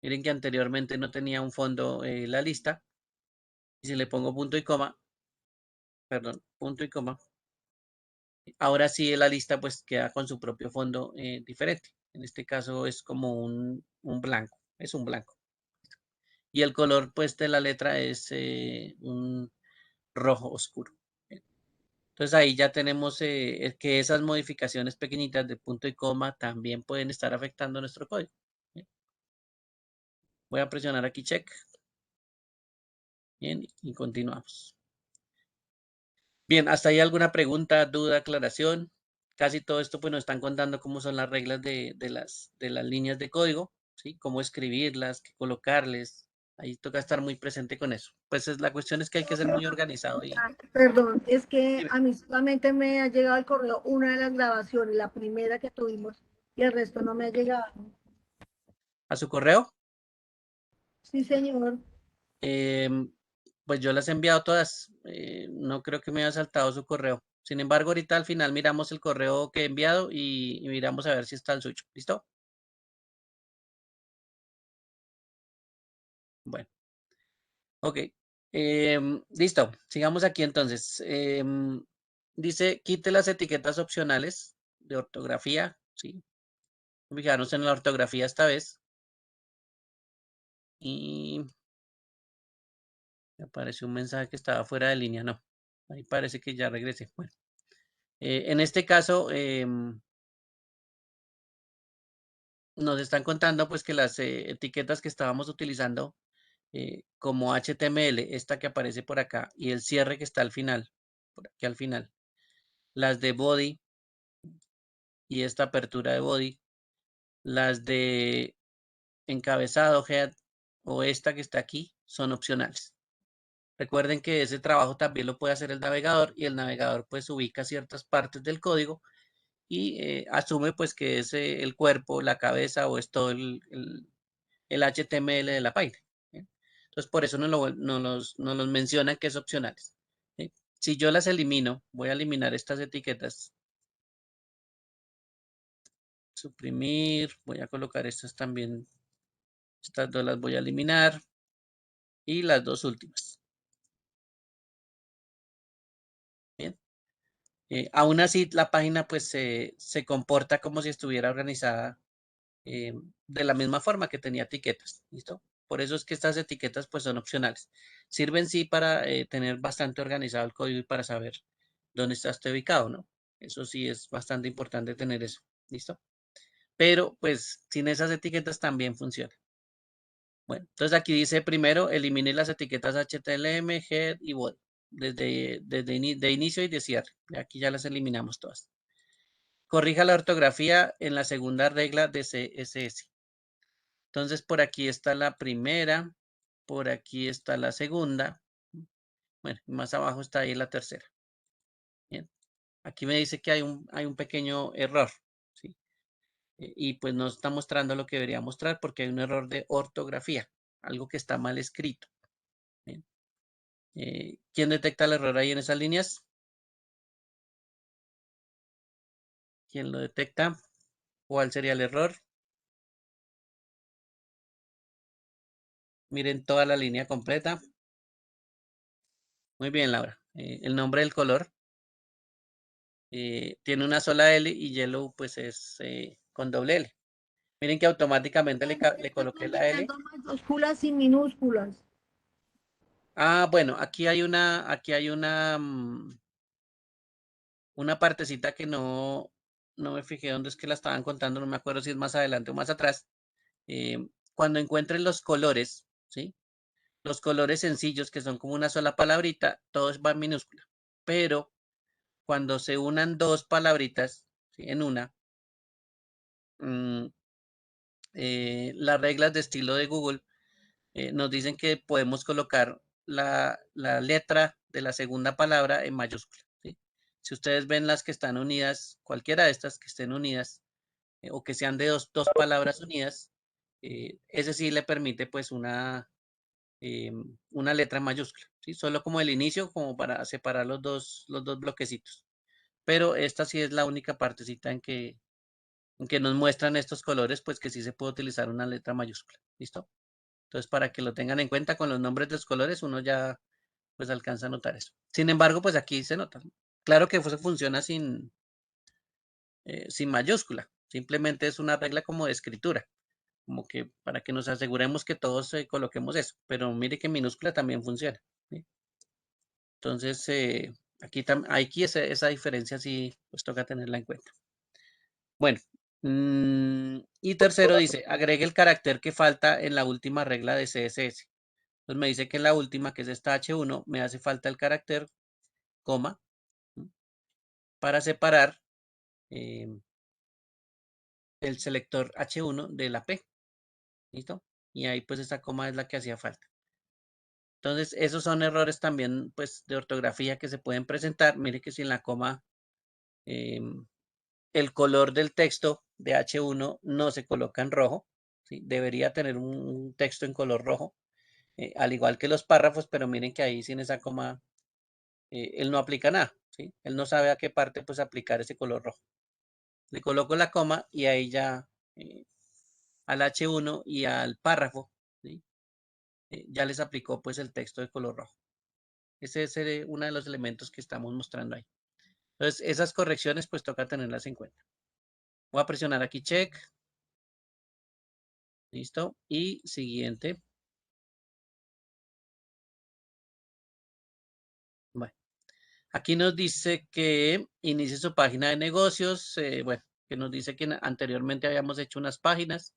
A: Miren que anteriormente no tenía un fondo la lista. Y si le pongo punto y coma, perdón, punto y coma, ahora sí la lista pues queda con su propio fondo diferente. En este caso es como un blanco, es un blanco. Y el color pues de la letra es un rojo oscuro. Entonces ahí ya tenemos que esas modificaciones pequeñitas de punto y coma también pueden estar afectando nuestro código. Voy a presionar aquí check. Bien, y continuamos. Bien, ¿hasta ahí alguna pregunta, duda, aclaración? Casi todo esto pues nos están contando cómo son las reglas de las líneas de código, ¿sí? Cómo escribirlas, qué colocarles. Ahí toca estar muy presente con eso. Pues la cuestión es que hay que ser muy organizado y
C: Perdón, es que
A: dime,
C: a mí solamente me ha llegado al correo una de las grabaciones, la primera que tuvimos, y el resto no me ha llegado.
A: a su correo.
C: Sí, señor.
A: Pues yo las he enviado todas. No creo que me haya saltado su correo. Sin embargo, ahorita al final miramos el correo que he enviado y miramos a ver si está el suyo. ¿Listo? Bueno, ok. Listo. Sigamos aquí entonces. Dice, quite las etiquetas opcionales de ortografía. Sí. Fijarnos en la ortografía esta vez. Y me apareció un mensaje que estaba fuera de línea. No. Ahí parece que ya regresé. Bueno. En este caso, nos están contando pues que las etiquetas que estábamos utilizando como HTML, esta que aparece por acá, y el cierre que está al final, por aquí al final, las de body y esta apertura de body, las de encabezado, head, o esta que está aquí, son opcionales. Recuerden que ese trabajo también lo puede hacer el navegador y el navegador pues ubica ciertas partes del código y asume pues que es el cuerpo, la cabeza o es todo el HTML de la página. ¿Bien? Entonces, por eso nos los mencionan que es opcionales. ¿Sí? Si yo las elimino, voy a eliminar estas etiquetas. Suprimir, voy a colocar estas también. Estas dos las voy a eliminar. Y las dos últimas. Bien. Aún así, la página pues se comporta como si estuviera organizada de la misma forma que tenía etiquetas. ¿Listo? Por eso es que estas etiquetas pues son opcionales. Sirven sí para tener bastante organizado el código y para saber dónde está este ubicado, ¿no? Eso sí es bastante importante tener eso. ¿Listo? Pero pues sin esas etiquetas también funciona. Bueno, entonces aquí dice primero elimine las etiquetas HTML, head y body de inicio y de cierre. Aquí ya las eliminamos todas. Corrija la ortografía en la segunda regla de CSS. Entonces, por aquí está la primera, por aquí está la segunda. Bueno, más abajo está ahí la tercera. Bien, aquí me dice que hay un pequeño error, ¿sí? Y pues no está mostrando lo que debería mostrar porque hay un error de ortografía, algo que está mal escrito. Bien. ¿Quién detecta el error ahí en esas líneas? ¿Quién lo detecta? ¿Cuál sería el error? Miren toda la línea completa. Muy bien, Laura. El nombre del color tiene una sola L y yellow pues es con doble L. Miren que automáticamente le
C: Estoy
A: coloqué la L.
C: combinando mayúsculas y minúsculas.
A: Ah, bueno, aquí hay una partecita que no me fijé dónde es que la estaban contando, no me acuerdo si es más adelante o más atrás. Cuando encuentren los colores, ¿sí? Los colores sencillos que son como una sola palabrita, todos van en minúscula. Pero cuando se unan dos palabritas, ¿sí? En una, mm, las reglas de estilo de Google nos dicen que podemos colocar la letra de la segunda palabra en mayúscula, ¿sí? Si ustedes ven las que están unidas, cualquiera de estas que estén unidas o que sean de dos palabras unidas, ese sí le permite pues una letra en mayúscula, ¿sí? Solo como el inicio, como para separar los dos bloquecitos. Pero esta sí es la única partecita en que nos muestran estos colores, pues que sí se puede utilizar una letra mayúscula. ¿Listo? Entonces, para que lo tengan en cuenta con los nombres de los colores, uno ya pues alcanza a notar eso. Sin embargo, pues aquí se nota. Claro que eso funciona sin mayúscula. Simplemente es una regla como de escritura, como que para que nos aseguremos que todos coloquemos eso. Pero mire que en minúscula también funciona. ¿Sí? Entonces, aquí esa diferencia sí pues toca tenerla en cuenta. Bueno, y tercero dice, agregue el carácter que falta en la última regla de CSS. Entonces me dice que en la última, que es esta H1, me hace falta el carácter, coma, para separar el selector H1 de la P. ¿Listo? Y ahí pues esa coma es la que hacía falta. Entonces, esos son errores también pues de ortografía que se pueden presentar. Mire que si en la coma el color del texto de H1 no se coloca en rojo, ¿sí? Debería tener un texto en color rojo, al igual que los párrafos, pero miren que ahí sin esa coma él no aplica nada, ¿sí? Él no sabe a qué parte pues aplicar ese color rojo. Le coloco la coma y ahí ya al H1 y al párrafo, ¿sí? Ya les aplicó pues el texto de color rojo. Ese es uno de los elementos que estamos mostrando ahí. Entonces, esas correcciones pues toca tenerlas en cuenta. Voy a presionar aquí check. Listo. Y siguiente. Bueno, aquí nos dice que inicie su página de negocios. Bueno, que nos dice que anteriormente habíamos hecho unas páginas.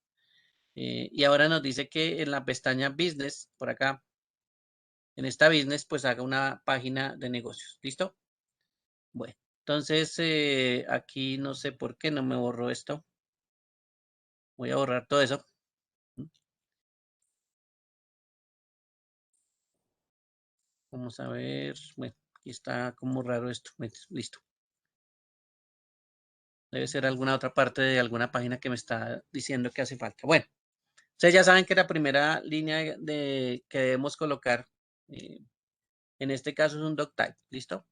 A: Y ahora nos dice que en la pestaña Business, por acá, en esta Business, pues haga una página de negocios. ¿Listo? Bueno, entonces aquí no sé por qué no me borró esto. Voy a borrar todo eso. Vamos a ver. Bueno, aquí está como raro esto. Listo. Debe ser alguna otra parte de alguna página que me está diciendo que hace falta. Bueno, ustedes ya saben que la primera línea que debemos colocar, en este caso es un doctype. ¿Listo?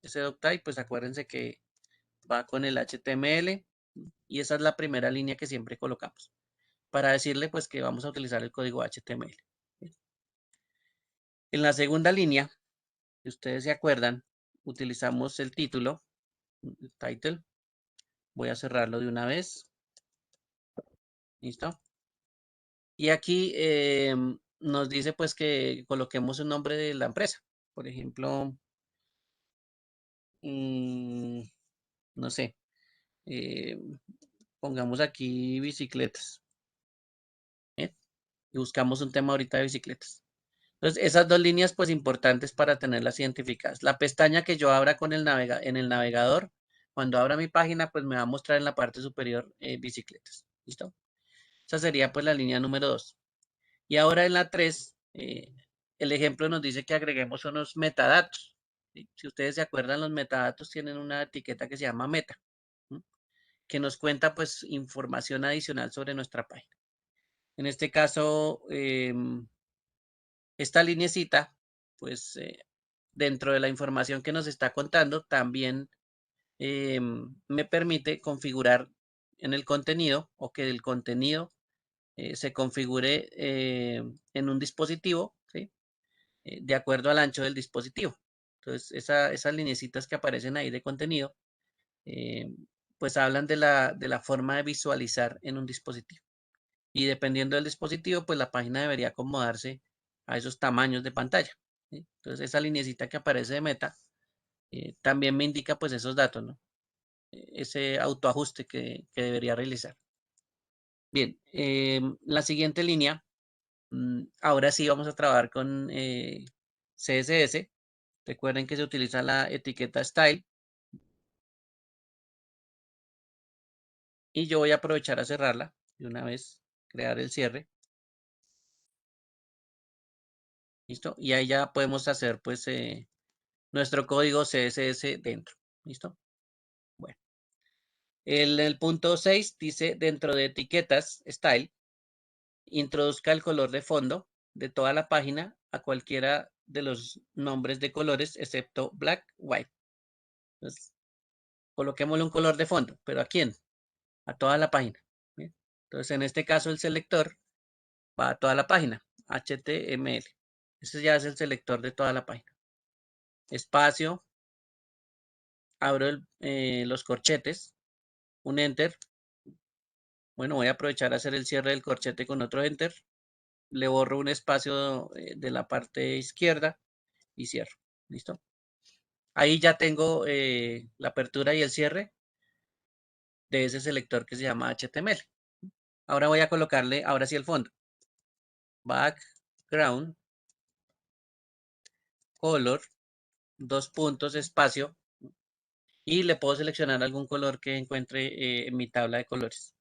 A: Ese doctype, pues acuérdense que va con el HTML y esa es la primera línea que siempre colocamos para decirle pues que vamos a utilizar el código HTML. En la segunda línea, si ustedes se acuerdan, utilizamos el título, el title. Voy a cerrarlo de una vez. ¿Listo? Y aquí nos dice pues que coloquemos un nombre de la empresa. Por ejemplo, no sé, eh, pongamos aquí bicicletas. ¿Eh? Y buscamos un tema ahorita de bicicletas. Entonces, esas dos líneas pues importantes para tenerlas identificadas. La pestaña que yo abra con en el navegador, cuando abra mi página, pues me va a mostrar en la parte superior bicicletas. ¿Listo? Esa sería pues la línea número 2. Y ahora en la 3, el ejemplo nos dice que agreguemos unos metadatos. ¿Sí? Si ustedes se acuerdan, los metadatos tienen una etiqueta que se llama meta, ¿sí? Que nos cuenta pues información adicional sobre nuestra página. En este caso, esta linecita, pues dentro de la información que nos está contando, también me permite configurar en el contenido o que el contenido se configure en un dispositivo, ¿sí? De acuerdo al ancho del dispositivo. Entonces, esas lineecitas que aparecen ahí de contenido, pues hablan de la forma de visualizar en un dispositivo. Y dependiendo del dispositivo, pues la página debería acomodarse a esos tamaños de pantalla, ¿sí? Entonces, esa linecita que aparece de meta también me indica pues esos datos, ¿no? Ese autoajuste que debería realizar. Bien, la siguiente línea, ahora sí vamos a trabajar con CSS. Recuerden que se utiliza la etiqueta style. Y yo voy a aprovechar a cerrarla de una vez, crear el cierre. ¿Listo? Y ahí ya podemos hacer pues nuestro código CSS dentro. ¿Listo? Bueno. El punto 6 dice dentro de etiquetas style, introduzca el color de fondo de toda la página a cualquiera de los nombres de colores excepto black, white. Entonces, coloquémosle un color de fondo, pero ¿a quién? A toda la página. ¿Bien? Entonces, en este caso, el selector va a toda la página, HTML. Ese ya es el selector de toda la página. Espacio, abro los corchetes, un enter. Bueno, voy a aprovechar a hacer el cierre del corchete con otro enter. Le borro un espacio de la parte izquierda y cierro. ¿Listo? Ahí ya tengo la apertura y el cierre de ese selector que se llama HTML. Ahora voy a colocarle, ahora sí el fondo. Background color, 2 puntos, espacio, y le puedo seleccionar algún color que encuentre en mi tabla de colores.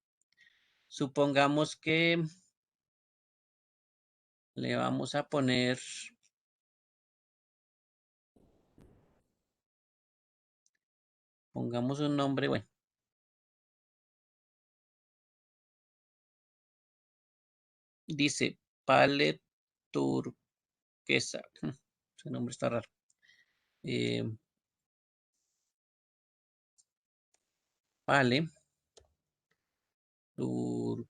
A: Supongamos que le vamos a poner, pongamos un nombre, bueno. Dice palette turquesa. Ese nombre está raro. Vale. Turquoise.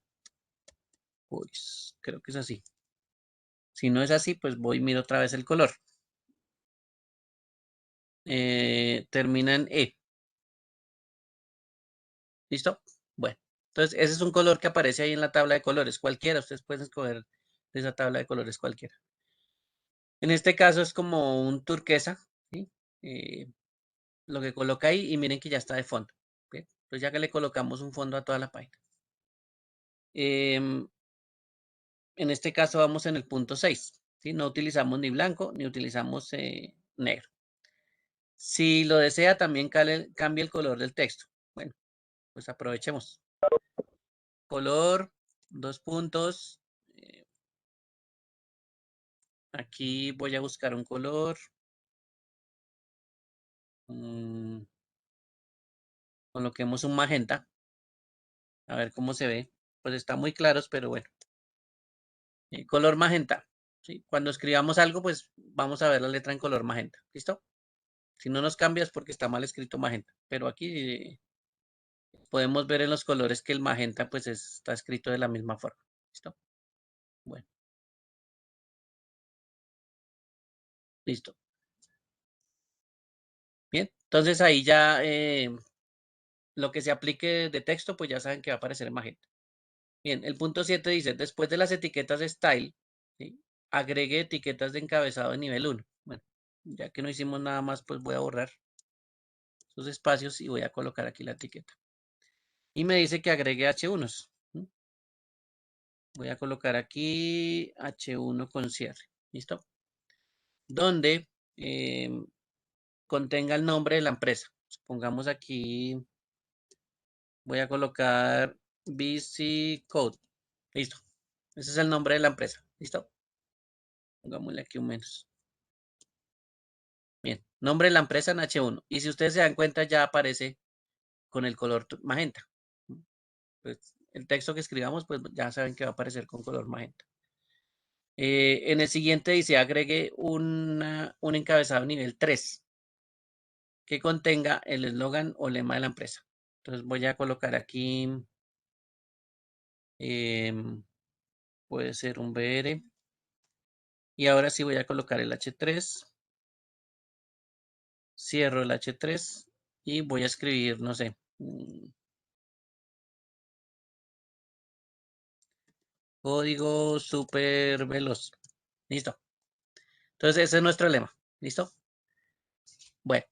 A: Creo que es así. Si no es así, pues voy y miro otra vez el color. Termina en E. ¿Listo? Bueno. Entonces, ese es un color que aparece ahí en la tabla de colores. Cualquiera. Ustedes pueden escoger de esa tabla de colores cualquiera. En este caso es como un turquesa. ¿Sí? Lo que coloca ahí y miren que ya está de fondo. ¿Okay? Entonces ya que le colocamos un fondo a toda la página. En este caso vamos en el punto 6. ¿Sí? No utilizamos ni blanco ni utilizamos negro. Si lo desea, también cambie el color del texto. Bueno, pues aprovechemos. Color, 2 puntos. Aquí voy a buscar un color. Coloquemos un magenta. A ver cómo se ve. Pues está muy claros, pero bueno. Color magenta. ¿Sí? Cuando escribamos algo, pues vamos a ver la letra en color magenta. ¿Listo? Si no nos cambia es porque está mal escrito magenta. Pero aquí podemos ver en los colores que el magenta pues está escrito de la misma forma. ¿Listo? Bueno. Listo. Bien. Entonces ahí ya lo que se aplique de texto pues ya saben que va a aparecer en magenta. Bien. El punto 7 dice, después de las etiquetas de style, ¿sí? Agregue etiquetas de encabezado de nivel 1. Bueno, ya que no hicimos nada más, pues voy a borrar esos espacios y voy a colocar aquí la etiqueta. Y me dice que agregue H1s. Voy a colocar aquí H1 con cierre. ¿Listo? Donde contenga el nombre de la empresa. Pongamos aquí, voy a colocar BC Code. Listo. Ese es el nombre de la empresa. ¿Listo? Pongámosle aquí un menos. Bien. Nombre de la empresa en H1. Y si ustedes se dan cuenta, ya aparece con el color magenta. Pues, el texto que escribamos, pues ya saben que va a aparecer con color magenta. En el siguiente dice, agregue un encabezado nivel 3 que contenga el eslogan o lema de la empresa. Entonces voy a colocar aquí, puede ser un BR. Y ahora sí voy a colocar el H3. Cierro el H3 y voy a escribir, no sé, código súper veloz. Listo. Entonces ese es nuestro lema. ¿Listo? Bueno.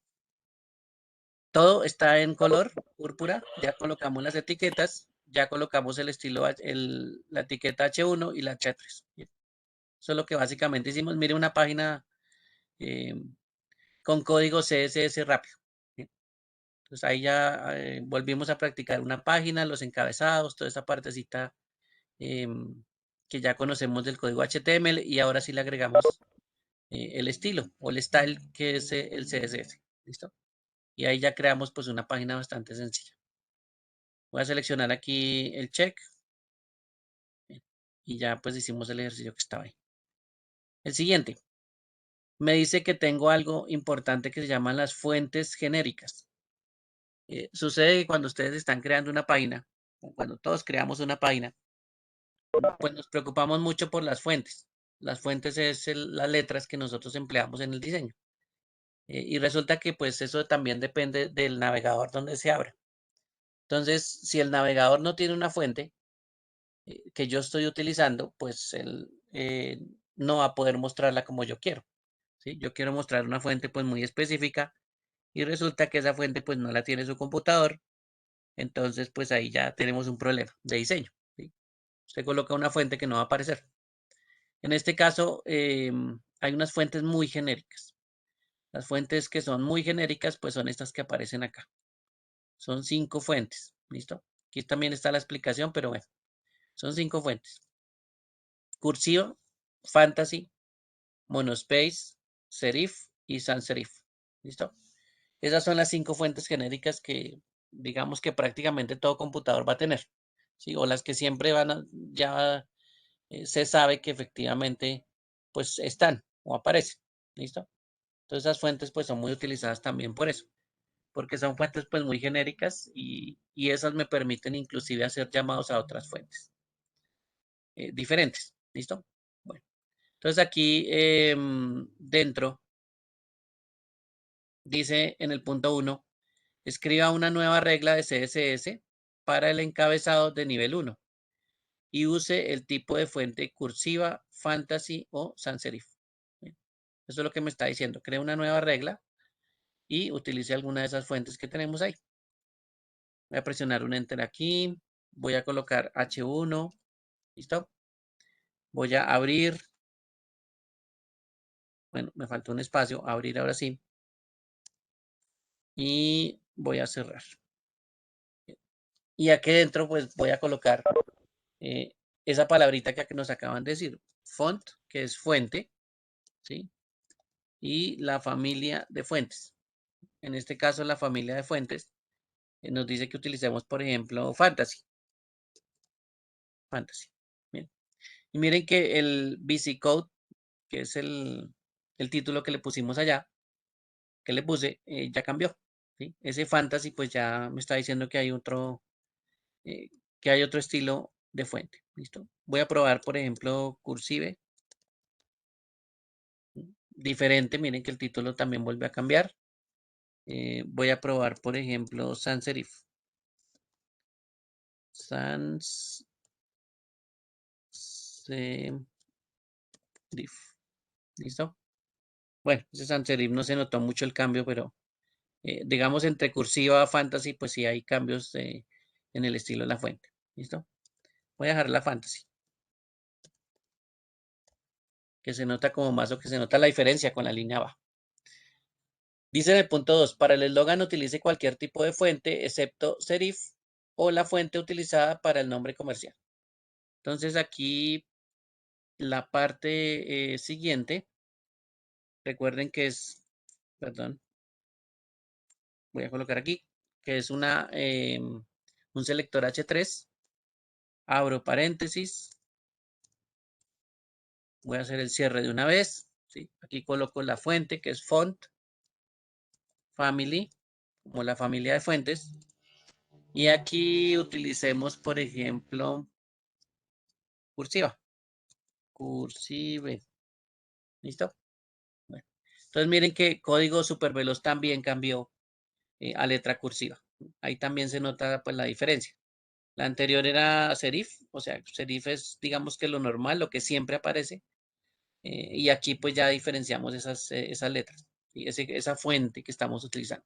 A: Todo está en color púrpura. Ya colocamos las etiquetas. Ya colocamos el estilo, la etiqueta H1 y la H3. Bien. Eso es lo que básicamente hicimos. Mire una página con código CSS rápido. Bien. Entonces ahí ya volvimos a practicar una página, los encabezados, toda esa partecita que ya conocemos del código HTML y ahora sí le agregamos el estilo o el style que es el CSS. ¿Listo? Y ahí ya creamos pues una página bastante sencilla. Voy a seleccionar aquí el check. Bien. Y ya pues hicimos el ejercicio que estaba ahí. El siguiente. Me dice que tengo algo importante que se llaman las fuentes genéricas. Sucede que cuando ustedes están creando una página, o cuando todos creamos una página, pues nos preocupamos mucho por las fuentes. Las fuentes es las letras que nosotros empleamos en el diseño. Y resulta que pues eso también depende del navegador donde se abra. Entonces, si el navegador no tiene una fuente que yo estoy utilizando, pues él no va a poder mostrarla como yo quiero. ¿Sí? Yo quiero mostrar una fuente pues muy específica y resulta que esa fuente pues no la tiene su computador. Entonces, pues ahí ya tenemos un problema de diseño. ¿Sí? Usted coloca una fuente que no va a aparecer. En este caso, hay unas fuentes muy genéricas. Las fuentes que son muy genéricas, pues son estas que aparecen acá. Son 5 fuentes, ¿listo? Aquí también está la explicación, pero bueno, son 5 fuentes. Cursiva, Fantasy, Monospace, Serif y Sans Serif, ¿listo? Esas son las 5 fuentes genéricas que digamos que prácticamente todo computador va a tener, ¿sí? O las que siempre van a, ya se sabe que efectivamente pues están o aparecen, ¿listo? Entonces esas fuentes pues son muy utilizadas también por eso, porque son fuentes pues muy genéricas y esas me permiten inclusive hacer llamados a otras fuentes diferentes, ¿listo? Bueno, entonces aquí dentro dice en el punto 1, escriba una nueva regla de CSS para el encabezado de nivel 1 y use el tipo de fuente cursiva, fantasy o sans serif. Bien, eso es lo que me está diciendo. Crea una nueva regla y utilice alguna de esas fuentes que tenemos ahí. Voy a presionar un enter aquí. Voy a colocar H1. ¿Listo? Voy a abrir. Bueno, me falta un espacio. Abrir ahora sí. Y voy a cerrar. Y aquí dentro pues voy a colocar esa palabrita que nos acaban de decir. Font, que es fuente. ¿Sí? Y la familia de fuentes. En este caso, la familia de fuentes nos dice que utilicemos, por ejemplo, Fantasy. Fantasy. Bien. Y miren que el BC Code, que es el título que le pusimos allá, que le puse, ya cambió. ¿Sí? Ese Fantasy, pues ya me está diciendo eh, que hay otro estilo de fuente. ¿Listo? Voy a probar, por ejemplo, Cursive. Diferente, miren que el título también vuelve a cambiar. Voy a probar, por ejemplo, Sans Serif. Sans Serif. ¿Listo? Bueno, ese sans serif no se notó mucho el cambio, pero digamos entre cursiva a fantasy, pues sí hay cambios en el estilo de la fuente. ¿Listo? Voy a dejar la fantasy. Que se nota como más o que se nota la diferencia con la línea abajo. Dice en el punto 2, para el eslogan utilice cualquier tipo de fuente excepto serif o la fuente utilizada para el nombre comercial. Entonces aquí la parte siguiente, recuerden que es, perdón, voy a colocar aquí, que es un selector H3, abro paréntesis, voy a hacer el cierre de una vez, ¿sí? Aquí coloco la fuente que es font, family, como la familia de fuentes, y aquí utilicemos, por ejemplo, cursiva, cursive, ¿listo? Bueno, entonces miren que código super veloz también cambió a letra cursiva, ahí también se nota pues la diferencia. La anterior era serif, o sea, serif es digamos que lo normal, lo que siempre aparece. Y aquí pues ya diferenciamos esas letras, ¿sí? Esa fuente que estamos utilizando.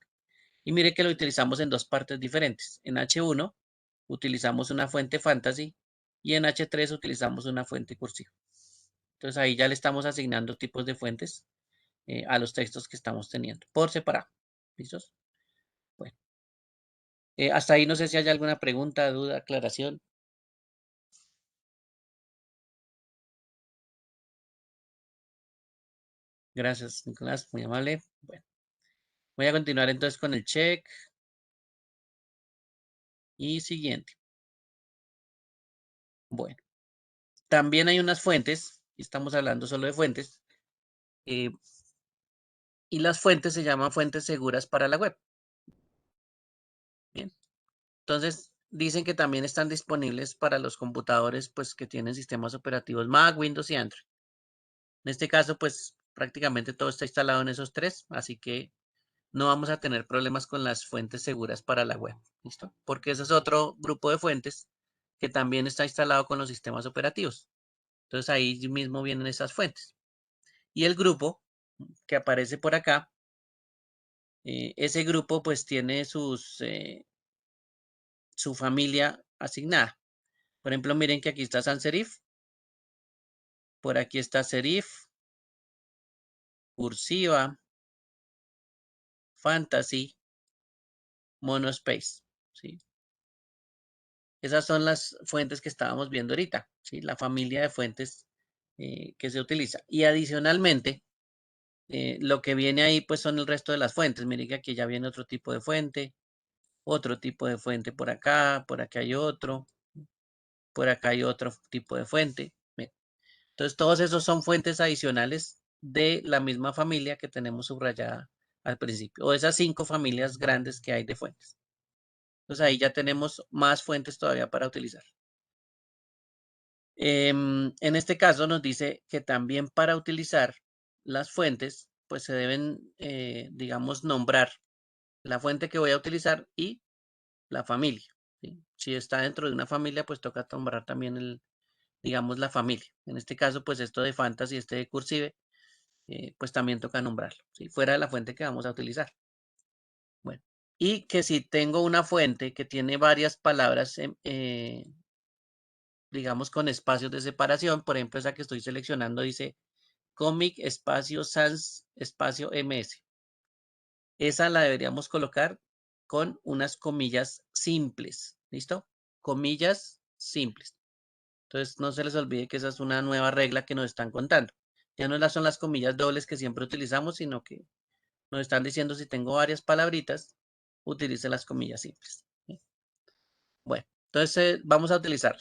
A: Y mire que lo utilizamos en dos partes diferentes. En H1 utilizamos una fuente fantasy y en H3 utilizamos una fuente cursiva. Entonces ahí ya le estamos asignando tipos de fuentes a los textos que estamos teniendo por separado. ¿Listos? Bueno, hasta ahí no sé si hay alguna pregunta, duda, aclaración. Gracias, Nicolás, muy amable. Bueno, voy a continuar entonces con el check. Y siguiente. Bueno, también hay unas fuentes, y estamos hablando solo de fuentes, y las fuentes se llaman fuentes seguras para la web. Bien, entonces dicen que también están disponibles para los computadores pues, que tienen sistemas operativos Mac, Windows y Android. En este caso, pues prácticamente todo está instalado en esos tres, así que no vamos a tener problemas con las fuentes seguras para la web. ¿Listo? Porque ese es otro grupo de fuentes que también está instalado con los sistemas operativos. Entonces ahí mismo vienen esas fuentes. Y el grupo que aparece por acá, ese grupo pues tiene su familia asignada. Por ejemplo, miren que aquí está sans serif, por aquí está serif, cursiva, Fantasy, Monospace, ¿sí? Esas son las fuentes que estábamos viendo ahorita, ¿sí? La familia de fuentes que se utiliza. Y adicionalmente, lo que viene ahí pues son el resto de las fuentes. Miren que aquí ya viene otro tipo de fuente por acá hay otro, por acá hay otro tipo de fuente. Miren. Entonces todos esos son fuentes adicionales de la misma familia que tenemos subrayada al principio, o esas 5 familias grandes que hay de fuentes. Entonces ahí ya tenemos más fuentes todavía para utilizar. En este caso nos dice que también para utilizar las fuentes, pues se deben, digamos, nombrar la fuente que voy a utilizar y la familia, ¿sí? Si está dentro de una familia, pues toca nombrar también digamos, la familia. En este caso, pues esto de Fantasy, este de Cursive, pues también toca nombrarlo, ¿sí? Fuera de la fuente que vamos a utilizar. Bueno, y que si tengo una fuente que tiene varias palabras, digamos, con espacios de separación, por ejemplo, esa que estoy seleccionando dice Comic espacio Sans espacio MS. Esa la deberíamos colocar con unas comillas simples. ¿Listo? Comillas simples. Entonces, no se les olvide que esa es una nueva regla que nos están contando. Ya no son las comillas dobles que siempre utilizamos, sino que nos están diciendo si tengo varias palabritas, utilice las comillas simples. ¿Sí? Bueno, entonces vamos a utilizar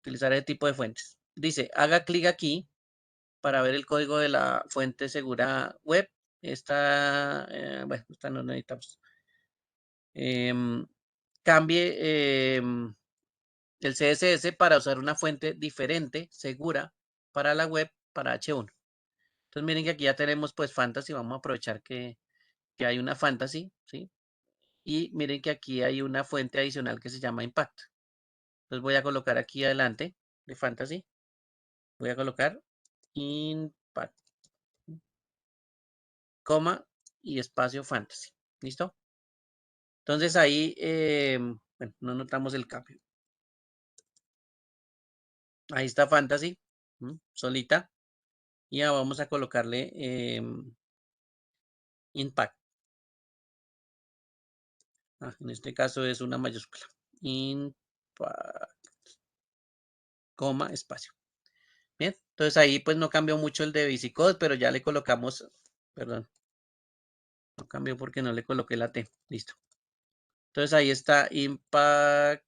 A: el tipo de fuentes. Dice, haga clic aquí para ver el código de la fuente segura web. Bueno, esta no necesitamos. Cambie el CSS para usar una fuente diferente, segura, para la web, para H1. Entonces miren que aquí ya tenemos pues Fantasy, vamos a aprovechar que hay una Fantasy, ¿sí? Y miren que aquí hay una fuente adicional que se llama Impact. Entonces voy a colocar aquí adelante de Fantasy, voy a colocar Impact, coma y espacio Fantasy. ¿Listo? Entonces ahí, bueno, no notamos el cambio. Ahí está Fantasy, solita. Y ahora vamos a colocarle Impact. En este caso es una mayúscula. Impact, coma, espacio. Bien, entonces ahí pues no cambió mucho el de VisiCode, pero ya le colocamos, perdón, no cambió porque no le coloqué la T. Listo. Entonces ahí está Impact,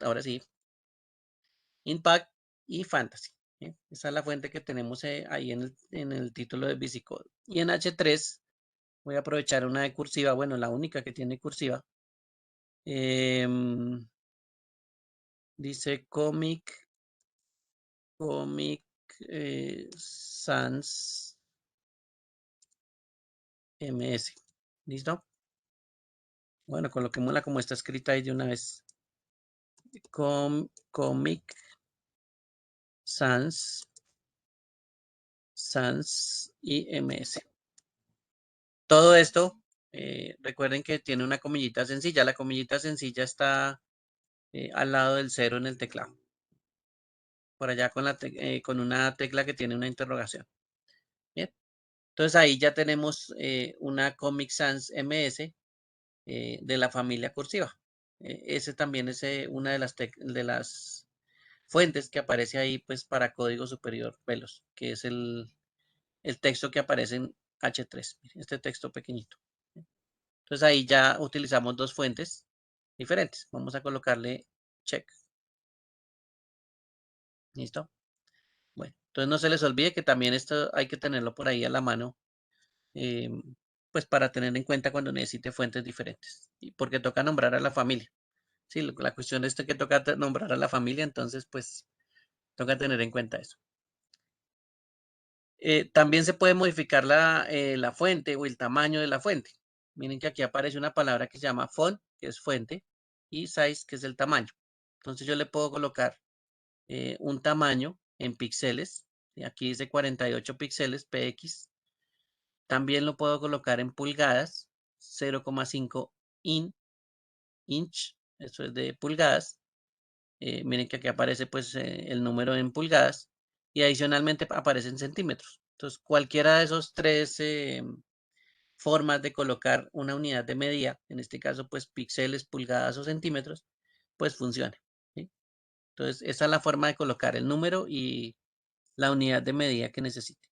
A: ahora sí. Impact y Fantasy. ¿Bien? Esa es la fuente que tenemos ahí en el título de VisiCode. Y en H3 voy a aprovechar una de cursiva, bueno, la única que tiene cursiva. Dice Comic Sans MS. ¿Listo? Bueno, coloquémosla como está escrita ahí de una vez. Comic Sans y MS. Todo esto, recuerden que tiene una comillita sencilla. La comillita sencilla está al lado del 0 en el teclado. Por allá con una tecla que tiene una interrogación. Bien. Entonces ahí ya tenemos una Comic Sans MS de la familia cursiva. Ese también es una de las fuentes que aparece ahí pues para código superior veloz, que es el texto que aparece en H3, este texto pequeñito. Entonces ahí ya utilizamos dos fuentes diferentes. Vamos a colocarle check. ¿Listo? Bueno, entonces no se les olvide que también esto hay que tenerlo por ahí a la mano, pues para tener en cuenta cuando necesite fuentes diferentes. Y porque toca nombrar a la familia. Sí, la cuestión es que toca nombrar a la familia, entonces pues toca tener en cuenta eso. También se puede modificar la fuente o el tamaño de la fuente. Miren que aquí aparece una palabra que se llama font, que es fuente, y size, que es el tamaño. Entonces yo le puedo colocar un tamaño en píxeles. Aquí dice 48 píxeles px. También lo puedo colocar en pulgadas, 0,5 inch, eso es de pulgadas. Miren que aquí aparece pues el número en pulgadas y adicionalmente aparece en centímetros. Entonces cualquiera de esos tres formas de colocar una unidad de medida, en este caso pues píxeles, pulgadas o centímetros, pues funcione, ¿sí? Entonces esa es la forma de colocar el número y la unidad de medida que necesite.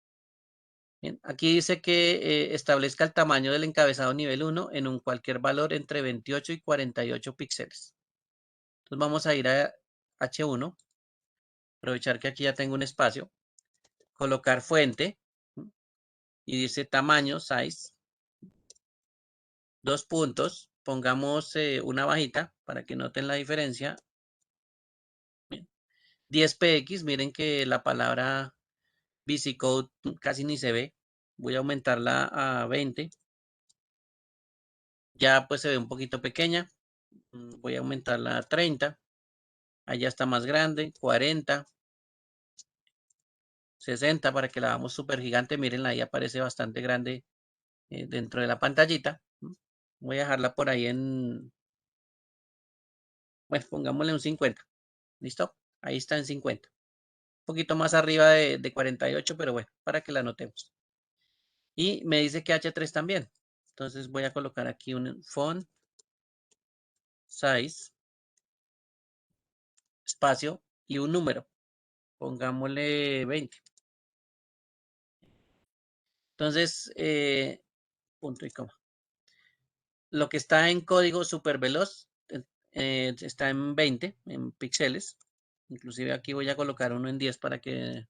A: Bien, aquí dice que establezca el tamaño del encabezado nivel 1 en un cualquier valor entre 28 y 48 píxeles. Entonces vamos a ir a H1, aprovechar que aquí ya tengo un espacio, colocar fuente y dice tamaño, size, 2 puntos, pongamos una bajita para que noten la diferencia. Bien. 10px, miren que la palabra VisiCode casi ni se ve. Voy a aumentarla a 20. Ya pues se ve un poquito pequeña. Voy a aumentarla a 30. Allá está más grande, 40, 60 para que la hagamos súper gigante. Mírenla, ahí aparece bastante grande dentro de la pantallita. Voy a dejarla por ahí en, bueno, pongámosle un 50. ¿Listo? Ahí está en 50. Un poquito más arriba de 48, pero bueno, para que la notemos. Y me dice que H3 también. Entonces voy a colocar aquí un font size, espacio y un número. Pongámosle 20. Entonces, punto y coma. Lo que está en código súper veloz está en 20, en píxeles. Inclusive aquí voy a colocar uno en 10 para que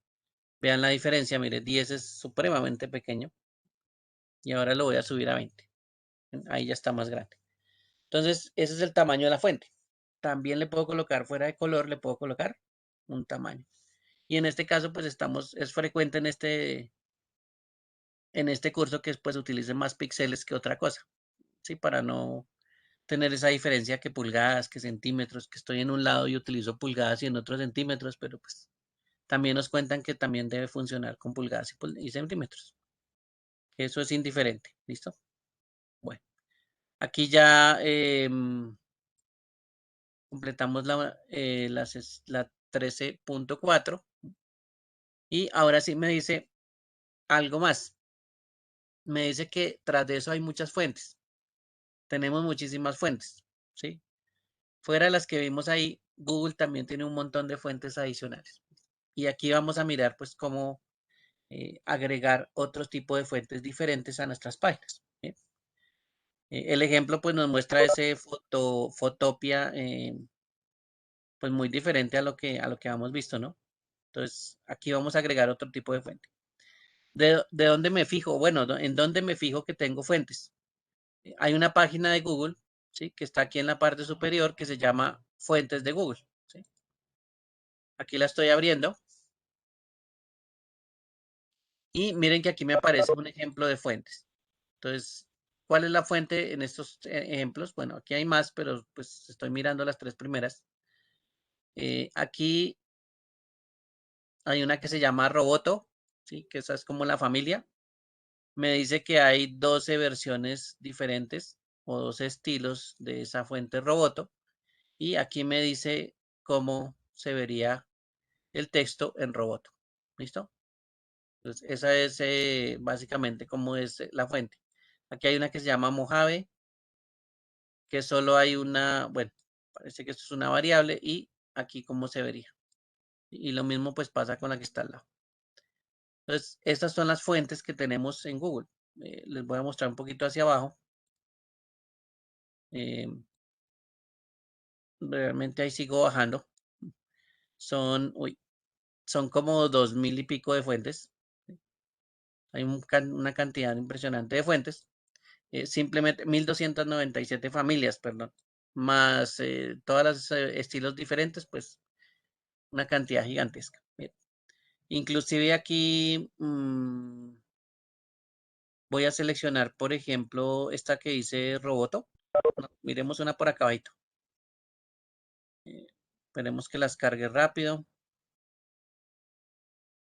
A: vean la diferencia. Mire, 10 es supremamente pequeño. Y ahora lo voy a subir a 20. Ahí ya está más grande. Entonces, ese es el tamaño de la fuente. También le puedo colocar fuera de color, le puedo colocar un tamaño. Y en este caso, pues es frecuente en este curso que pues utilice más píxeles que otra cosa. ¿Sí? Para no tener esa diferencia que pulgadas, que centímetros, que estoy en un lado y utilizo pulgadas y en otro centímetros, pero pues también nos cuentan que también debe funcionar con pulgadas y centímetros. Eso es indiferente. ¿Listo? Bueno, aquí ya completamos la 13.4 y ahora sí me dice algo más. Me dice que tras de eso hay muchas fuentes. Tenemos muchísimas fuentes, ¿sí? Fuera de las que vimos ahí, Google también tiene un montón de fuentes adicionales. Y aquí vamos a mirar pues cómo agregar otro tipo de fuentes diferentes a nuestras páginas. ¿Bien? El ejemplo pues nos muestra ese Fotopia pues muy diferente a lo que hemos visto, ¿no? Entonces aquí vamos a agregar otro tipo de fuente. ¿De dónde me fijo? Bueno, ¿en dónde me fijo que tengo fuentes? Hay una página de Google, ¿sí? Que está aquí en la parte superior que se llama Fuentes de Google, ¿sí? Aquí la estoy abriendo. Y miren que aquí me aparece un ejemplo de fuentes. Entonces, ¿cuál es la fuente en estos ejemplos? Bueno, aquí hay más, pero pues estoy mirando las tres primeras. Aquí hay una que se llama Roboto, ¿sí? Que esa es como la familia. Me dice que hay 12 versiones diferentes o 12 estilos de esa fuente Roboto. Y aquí me dice cómo se vería el texto en Roboto. ¿Listo? Entonces, esa es básicamente cómo es la fuente. Aquí hay una que se llama Mojave, que solo hay una, bueno, parece que esto es una variable y aquí cómo se vería. Y lo mismo pues pasa con la que está al lado. Entonces, estas son las fuentes que tenemos en Google. Les voy a mostrar un poquito hacia abajo. Eh, realmente ahí sigo bajando. Son como 2000 y pico de fuentes. Hay una cantidad impresionante de fuentes. Simplemente 1297 familias, perdón. Más todos los estilos diferentes, pues una cantidad gigantesca. Bien. Inclusive aquí voy a seleccionar, por ejemplo, esta que dice Roboto. No, miremos una por acá abajito. Esperemos que las cargue rápido.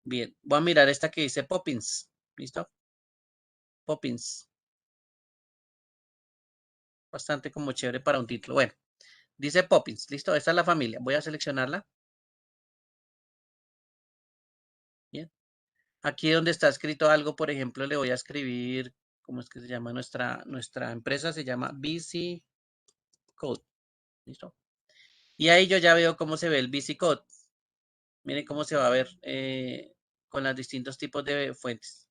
A: Bien, voy a mirar esta que dice Poppins. ¿Listo? Poppins. Bastante como chévere para un título. Bueno, dice Poppins. ¿Listo? Esta es la familia. Voy a seleccionarla. Bien. Aquí donde está escrito algo, por ejemplo, le voy a escribir ¿cómo es que se llama nuestra empresa? Se llama BC Code. ¿Listo? Y ahí yo ya veo cómo se ve el BC Code. Miren cómo se va a ver con los distintos tipos de fuentes.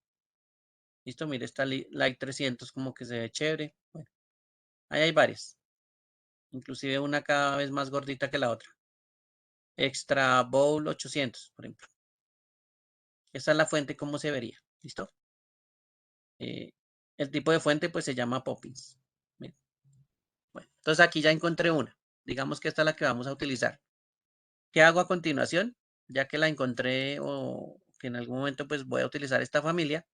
A: ¿Listo? Mire, esta Light 300 como que se ve chévere. Bueno, ahí hay varias. Inclusive una cada vez más gordita que la otra. Extra Bowl 800, por ejemplo. Esa es la fuente, cómo se vería. ¿Listo? El tipo de fuente pues se llama Poppins. Miren. Bueno, entonces aquí ya encontré una. Digamos que esta es la que vamos a utilizar. ¿Qué hago a continuación? Ya que la encontré o que en algún momento pues voy a utilizar esta familia,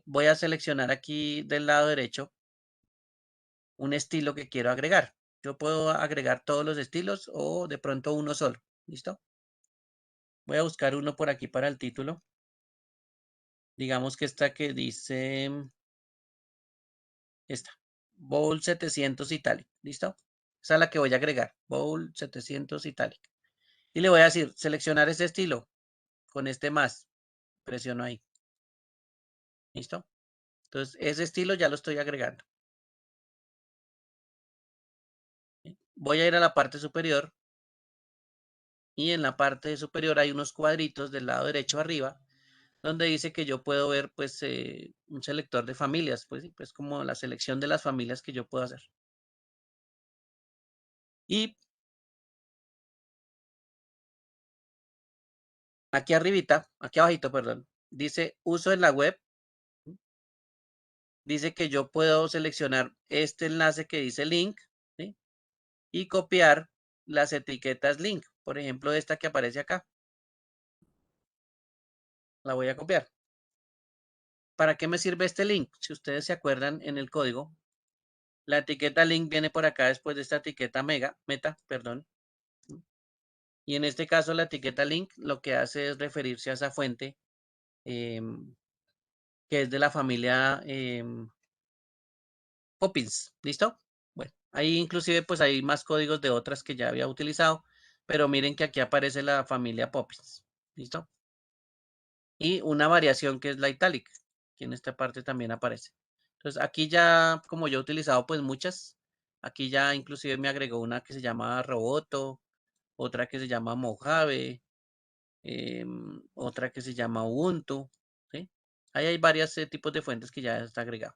A: voy a seleccionar aquí del lado derecho un estilo que quiero agregar. Yo puedo agregar todos los estilos o de pronto uno solo. ¿Listo? Voy a buscar uno por aquí para el título. Digamos que esta que dice, esta, Bowl 700 Italic. ¿Listo? Esa es la que voy a agregar. Bowl 700 Italic. Y le voy a decir, seleccionar este estilo con este más. Presiono ahí. ¿Listo? Entonces, ese estilo ya lo estoy agregando. Voy a ir a la parte superior y en la parte superior hay unos cuadritos del lado derecho arriba donde dice que yo puedo ver pues un selector de familias, pues como la selección de las familias que yo puedo hacer. Y aquí arribita, aquí abajito, perdón, dice uso en la web. Dice que yo puedo seleccionar este enlace que dice link, ¿sí? Y copiar las etiquetas link. Por ejemplo, esta que aparece acá. La voy a copiar. ¿Para qué me sirve este link? Si ustedes se acuerdan en el código, la etiqueta link viene por acá después de esta etiqueta meta, perdón. Y en este caso la etiqueta link lo que hace es referirse a esa fuente que es de la familia Poppins. ¿Listo? Bueno, ahí inclusive pues hay más códigos de otras que ya había utilizado, pero miren que aquí aparece la familia Poppins. ¿Listo? Y una variación que es la italic, que en esta parte también aparece. Entonces aquí ya, como yo he utilizado pues muchas, aquí ya inclusive me agregó una que se llama Roboto, otra que se llama Mojave, otra que se llama Ubuntu, ¿sí? Ahí hay varios tipos de fuentes que ya está agregado.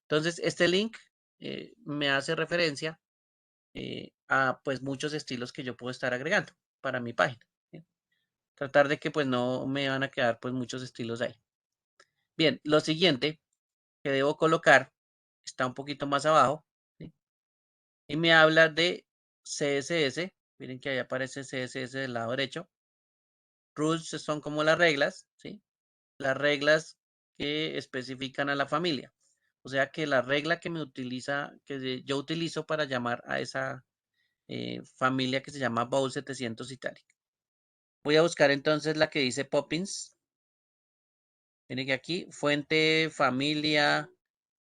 A: Entonces este link me hace referencia a pues muchos estilos que yo puedo estar agregando para mi página. ¿Sí? Tratar de que pues no me van a quedar pues muchos estilos ahí. Bien, lo siguiente que debo colocar está un poquito más abajo, ¿sí? Y me habla de CSS. Miren que ahí aparece CSS del lado derecho. Rules son como las reglas, ¿sí? Las reglas que especifican a la familia. O sea que la regla que yo utilizo para llamar a esa familia que se llama Bowl 700 Italic. Voy a buscar entonces la que dice Poppins. Miren que aquí, fuente, familia,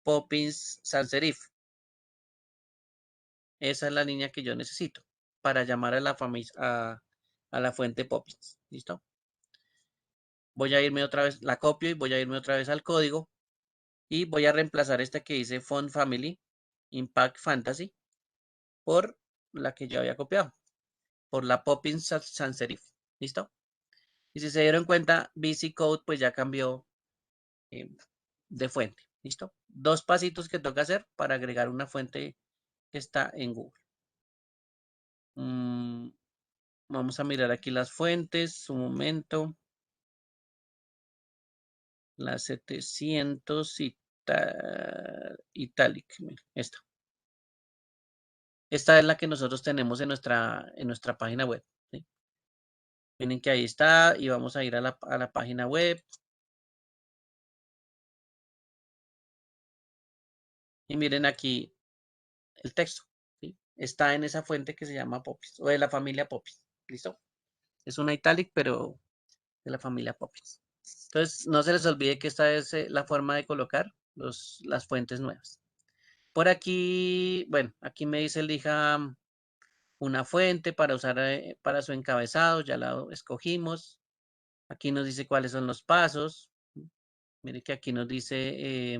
A: Poppins, sans serif. Esa es la línea que yo necesito para llamar a la familia, a la fuente Poppins. ¿Listo? Voy a irme otra vez, la copio y voy a irme otra vez al código y voy a reemplazar esta que dice Font Family Impact Fantasy por la que yo había copiado, por la Poppins sans serif. ¿Listo? Y si se dieron cuenta, BC Code pues ya cambió de fuente. ¿Listo? Dos pasitos que toca hacer para agregar una fuente que está en Google. Vamos a mirar aquí las fuentes, un momento. La 700 Italic, esta. Esta es la que nosotros tenemos en nuestra página web. ¿Sí? Miren que ahí está y vamos a ir a la página web. Y miren aquí el texto. ¿Sí? Está en esa fuente que se llama Poppins o de la familia Poppins. ¿Listo? Es una Italic, pero de la familia Poppins. Entonces, no se les olvide que esta es la forma de colocar las fuentes nuevas. Por aquí, bueno, aquí me dice elija una fuente para usar para su encabezado, ya la escogimos. Aquí nos dice cuáles son los pasos. Mire que aquí nos dice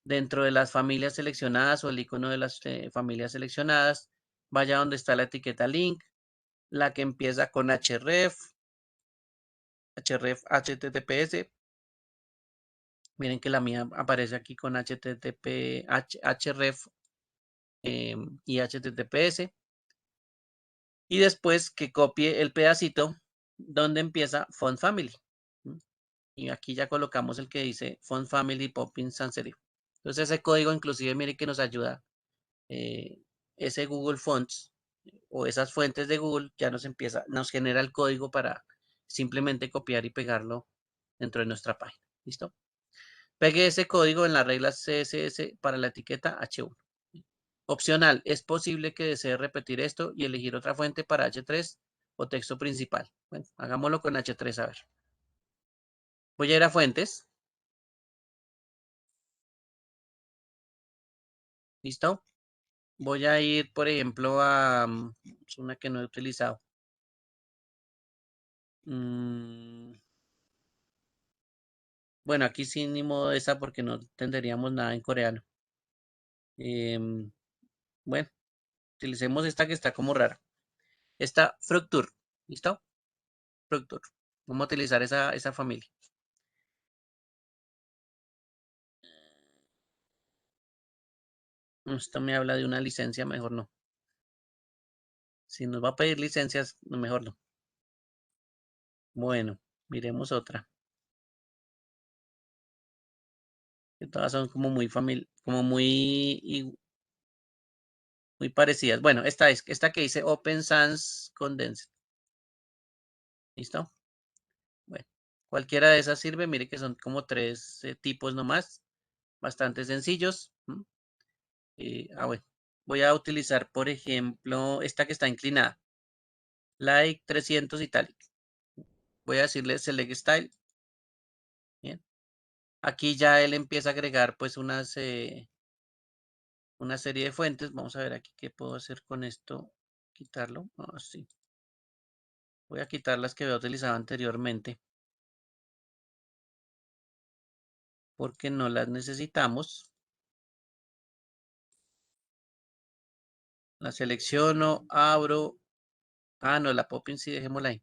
A: dentro de las familias seleccionadas o el icono de las familias seleccionadas, vaya donde está la etiqueta link, la que empieza con href, HTTPS. Miren que la mía aparece aquí con HTTP, href y HTTPS. Y después que copie el pedacito donde empieza Font Family. Y aquí ya colocamos el que dice Font Family Poppins Sans Serif. Entonces ese código inclusive mire que nos ayuda. Ese Google Fonts o esas fuentes de Google ya nos genera el código para simplemente copiar y pegarlo dentro de nuestra página. ¿Listo? Pegue ese código en las reglas CSS para la etiqueta H1. Opcional, es posible que desee repetir esto y elegir otra fuente para H3 o texto principal. Bueno, hagámoslo con H3 a ver. Voy a ir a fuentes. ¿Listo? Voy a ir, por ejemplo, a una que no he utilizado. Bueno, aquí sí ni modo de esa porque no entenderíamos nada en coreano. Bueno, utilicemos esta que está como rara. Esta Fructur. ¿Listo? Fructur. Vamos a utilizar esa familia. Esto me habla de una licencia, mejor no. Si nos va a pedir licencias, mejor no. Bueno, miremos otra. Que todas son como muy muy parecidas. Bueno, esta que dice Open Sans Condensed. ¿Listo? Bueno, cualquiera de esas sirve. Mire que son como 3 tipos nomás. Bastante sencillos. Bueno, voy a utilizar, por ejemplo, esta que está inclinada. Like 300 Italic. Voy a decirle Select Style. Bien. Aquí ya él empieza a agregar pues una serie de fuentes. Vamos a ver aquí qué puedo hacer con esto. Quitarlo. Sí. Voy a quitar las que había utilizado anteriormente. Porque no las necesitamos. La selecciono, abro. Ah, no, la Poppins sí, dejémosla ahí.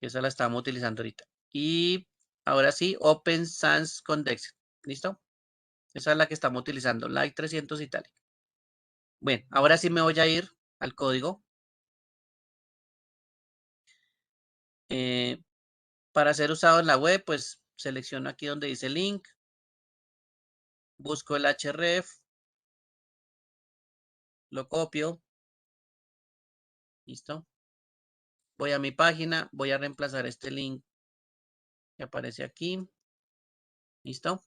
A: Esa la estamos utilizando ahorita. Y ahora sí, Open Sans Condensed. ¿Listo? Esa es la que estamos utilizando, Like 300 Italic. Bueno, ahora sí me voy a ir al código. Para ser usado en la web, pues selecciono aquí donde dice link. Busco el href. Lo copio. ¿Listo? Voy a mi página. Voy a reemplazar este link que aparece aquí. ¿Listo?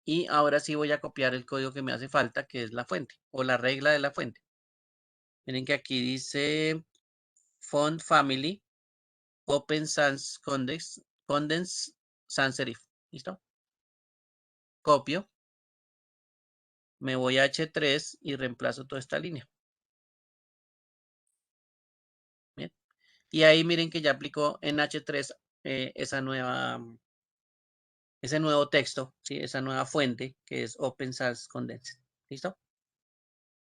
A: Y ahora sí voy a copiar el código que me hace falta, que es la fuente o la regla de la fuente. Miren que aquí dice Font Family Open Sans Condense Sans Serif. ¿Listo? Copio. Me voy a H3 y reemplazo toda esta línea. Bien. Y ahí miren que ya aplicó en H3 ese nuevo texto, ¿sí? Esa nueva fuente que es Open Sans Condense. ¿Listo?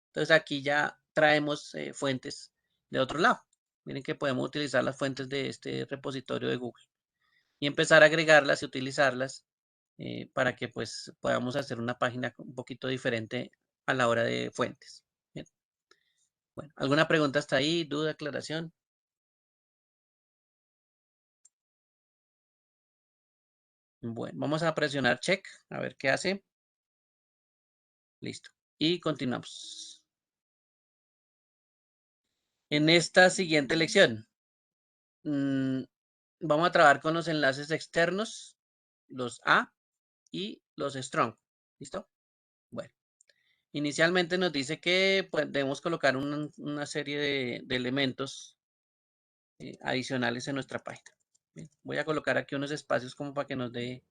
A: Entonces aquí ya traemos fuentes de otro lado. Miren que podemos utilizar las fuentes de este repositorio de Google y empezar a agregarlas y utilizarlas para que pues podamos hacer una página un poquito diferente a la hora de fuentes. Bien. Bueno, ¿alguna pregunta hasta ahí? ¿Duda, aclaración? Bueno, vamos a presionar check, a ver qué hace. Listo. Y continuamos. En esta siguiente lección, vamos a trabajar con los enlaces externos, los A y los strong. ¿Listo? Bueno, inicialmente nos dice que pues, debemos colocar una serie de elementos adicionales en nuestra página. Bien, voy a colocar aquí unos espacios como para que nos dé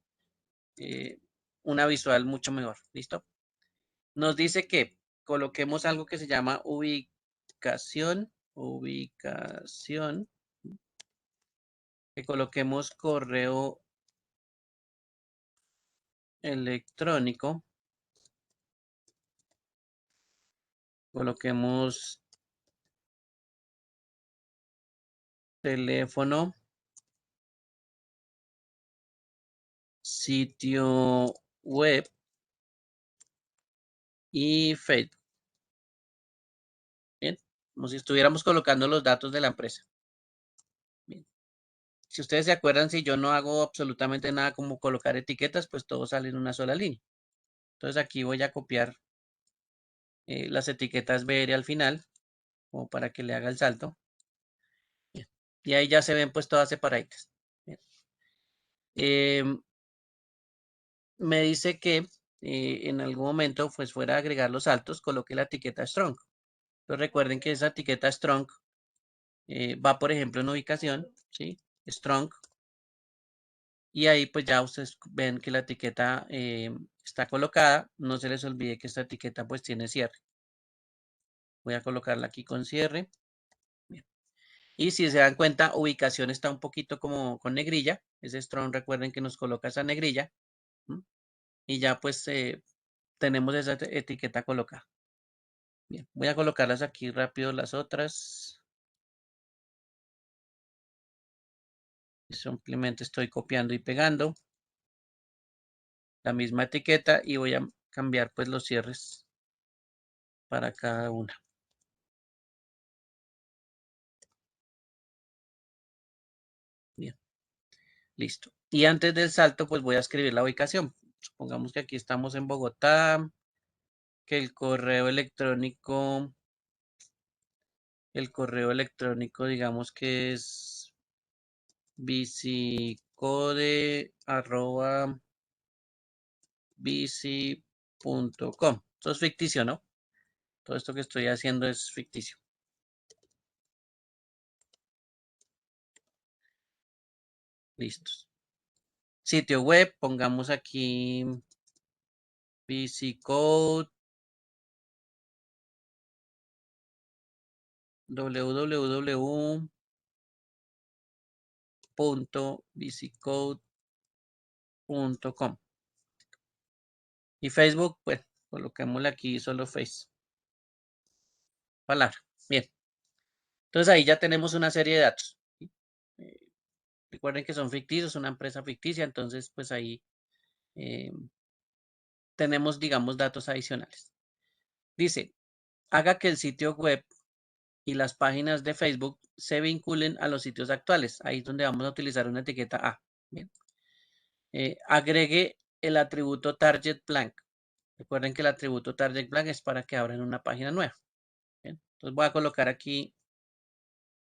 A: una visual mucho mejor. ¿Listo? Nos dice que coloquemos algo que se llama ubicación, que coloquemos correo electrónico. Coloquemos teléfono, sitio web y Facebook. Bien, como si estuviéramos colocando los datos de la empresa. Bien. Si ustedes se acuerdan, si yo no hago absolutamente nada como colocar etiquetas, pues todo sale en una sola línea. Entonces aquí voy a copiar las etiquetas BR al final, como para que le haga el salto. Bien. Y ahí ya se ven pues todas separaditas. Bien. Me dice que en algún momento pues fuera a agregar los saltos, coloque la etiqueta strong. Entonces recuerden que esa etiqueta strong va, por ejemplo, en ubicación, ¿sí? Strong. Y ahí pues ya ustedes ven que la etiqueta está colocada. No se les olvide que esta etiqueta pues tiene cierre. Voy a colocarla aquí con cierre. Bien. Y si se dan cuenta, ubicación está un poquito como con negrilla. Ese strong, recuerden que nos coloca esa negrilla. ¿Mm? Y ya pues tenemos esa etiqueta colocada. Bien, voy a colocarlas aquí rápido las otras. Simplemente estoy copiando y pegando la misma etiqueta y voy a cambiar pues los cierres para cada una. Bien, listo. Y antes del salto pues voy a escribir la ubicación. Supongamos que aquí estamos en Bogotá, que el correo electrónico digamos que es bicicode@bici.com. Esto es ficticio, ¿no? Todo esto que estoy haciendo es ficticio. Listos. Sitio web, pongamos aquí bicicode www.bicicode.com. Y Facebook, pues, coloquémosle aquí solo Face. Palabra. Bien. Entonces ahí ya tenemos una serie de datos. ¿Sí? Recuerden que son ficticios, una empresa ficticia, entonces pues ahí tenemos, digamos, datos adicionales. Dice, haga que el sitio web y las páginas de Facebook se vinculen a los sitios actuales. Ahí es donde vamos a utilizar una etiqueta A. Bien. Agregue el atributo target blank. Recuerden que el atributo target blank es para que abran una página nueva. Bien. Entonces voy a colocar aquí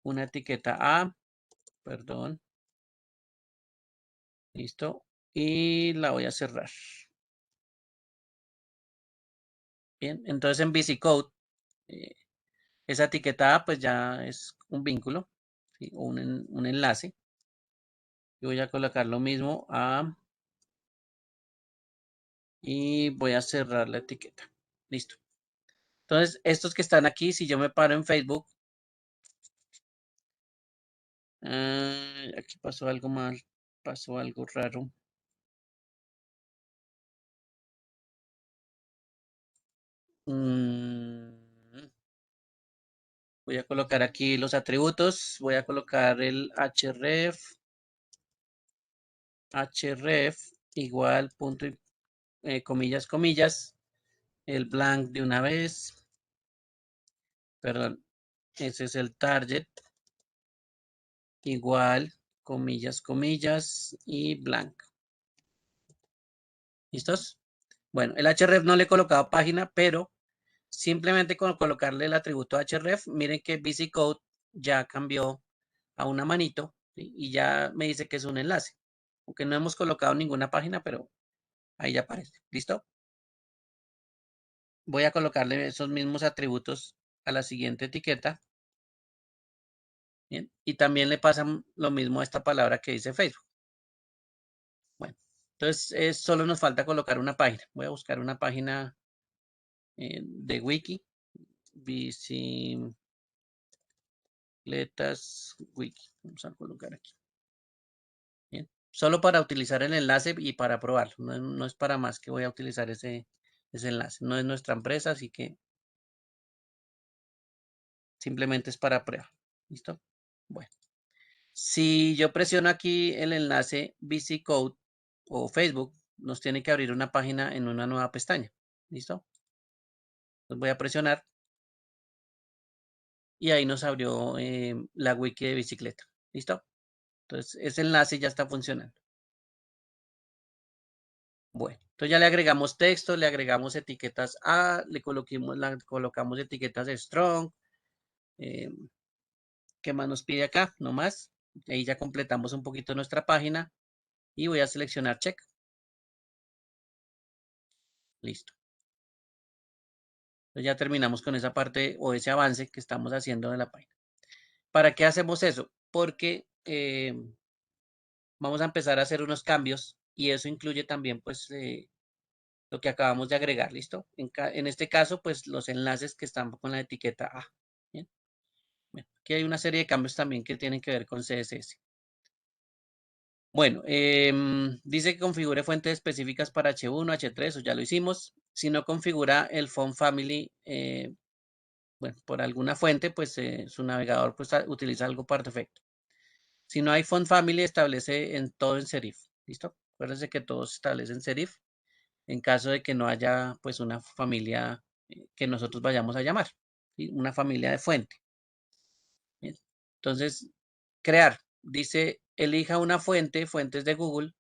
A: una etiqueta A. Perdón. Listo. Y la voy a cerrar. Bien. Entonces en Bicicode, esa etiqueta A pues ya es un vínculo, ¿sí? O un enlace. Yo voy a colocar lo mismo A. Y voy a cerrar la etiqueta. Listo. Entonces, estos que están aquí, si yo me paro en Facebook, aquí pasó algo mal, pasó algo raro. Voy a colocar aquí los atributos, voy a colocar el href igual punto comillas, comillas, el blank de una vez, perdón, ese es el target, igual, comillas, comillas y blank. ¿Listos? Bueno, el href no le he colocado página, pero simplemente con colocarle el atributo href, miren que Bicicode ya cambió a una manito, ¿sí? Y ya me dice que es un enlace. Aunque no hemos colocado ninguna página, pero ahí ya aparece. ¿Listo? Voy a colocarle esos mismos atributos a la siguiente etiqueta. Bien. Y también le pasa lo mismo a esta palabra que dice Facebook. Bueno, entonces solo nos falta colocar una página. Voy a buscar una página de wiki. Bicicletas wiki. Vamos a colocar aquí. Bien. solo para utilizar el enlace y para probarlo. No es para más que voy a utilizar ese enlace. No es nuestra empresa, así que simplemente es para prueba. ¿Listo? Bueno. Si yo presiono aquí el enlace VC Code o Facebook, nos tiene que abrir una página en una nueva pestaña. ¿Listo? Entonces voy a presionar y ahí nos abrió la wiki de bicicleta. ¿Listo? Entonces ese enlace ya está funcionando. Bueno, entonces ya le agregamos texto, le agregamos etiquetas A, le colocamos etiquetas strong. ¿Qué más nos pide acá? No más. Ahí ya completamos un poquito nuestra página y voy a seleccionar check. Listo. Entonces ya terminamos con esa parte o ese avance que estamos haciendo de la página. ¿Para qué hacemos eso? Porque vamos a empezar a hacer unos cambios y eso incluye también pues lo que acabamos de agregar, ¿listo? En este caso pues los enlaces que están con la etiqueta A. ¿Bien? Bueno, aquí hay una serie de cambios también que tienen que ver con CSS. Bueno, dice que configure fuentes específicas para H1, H3, eso ya lo hicimos. Si no configura el font family, bueno, por alguna fuente, pues su navegador pues, utiliza algo para defecto. Si no hay font family, establece en todo en serif. ¿Listo? Acuérdense que todo se establece en serif en caso de que no haya pues una familia que nosotros vayamos a llamar. ¿Sí? Una familia de fuente. Bien. Entonces, crear. Dice, elija una fuente, fuentes de Google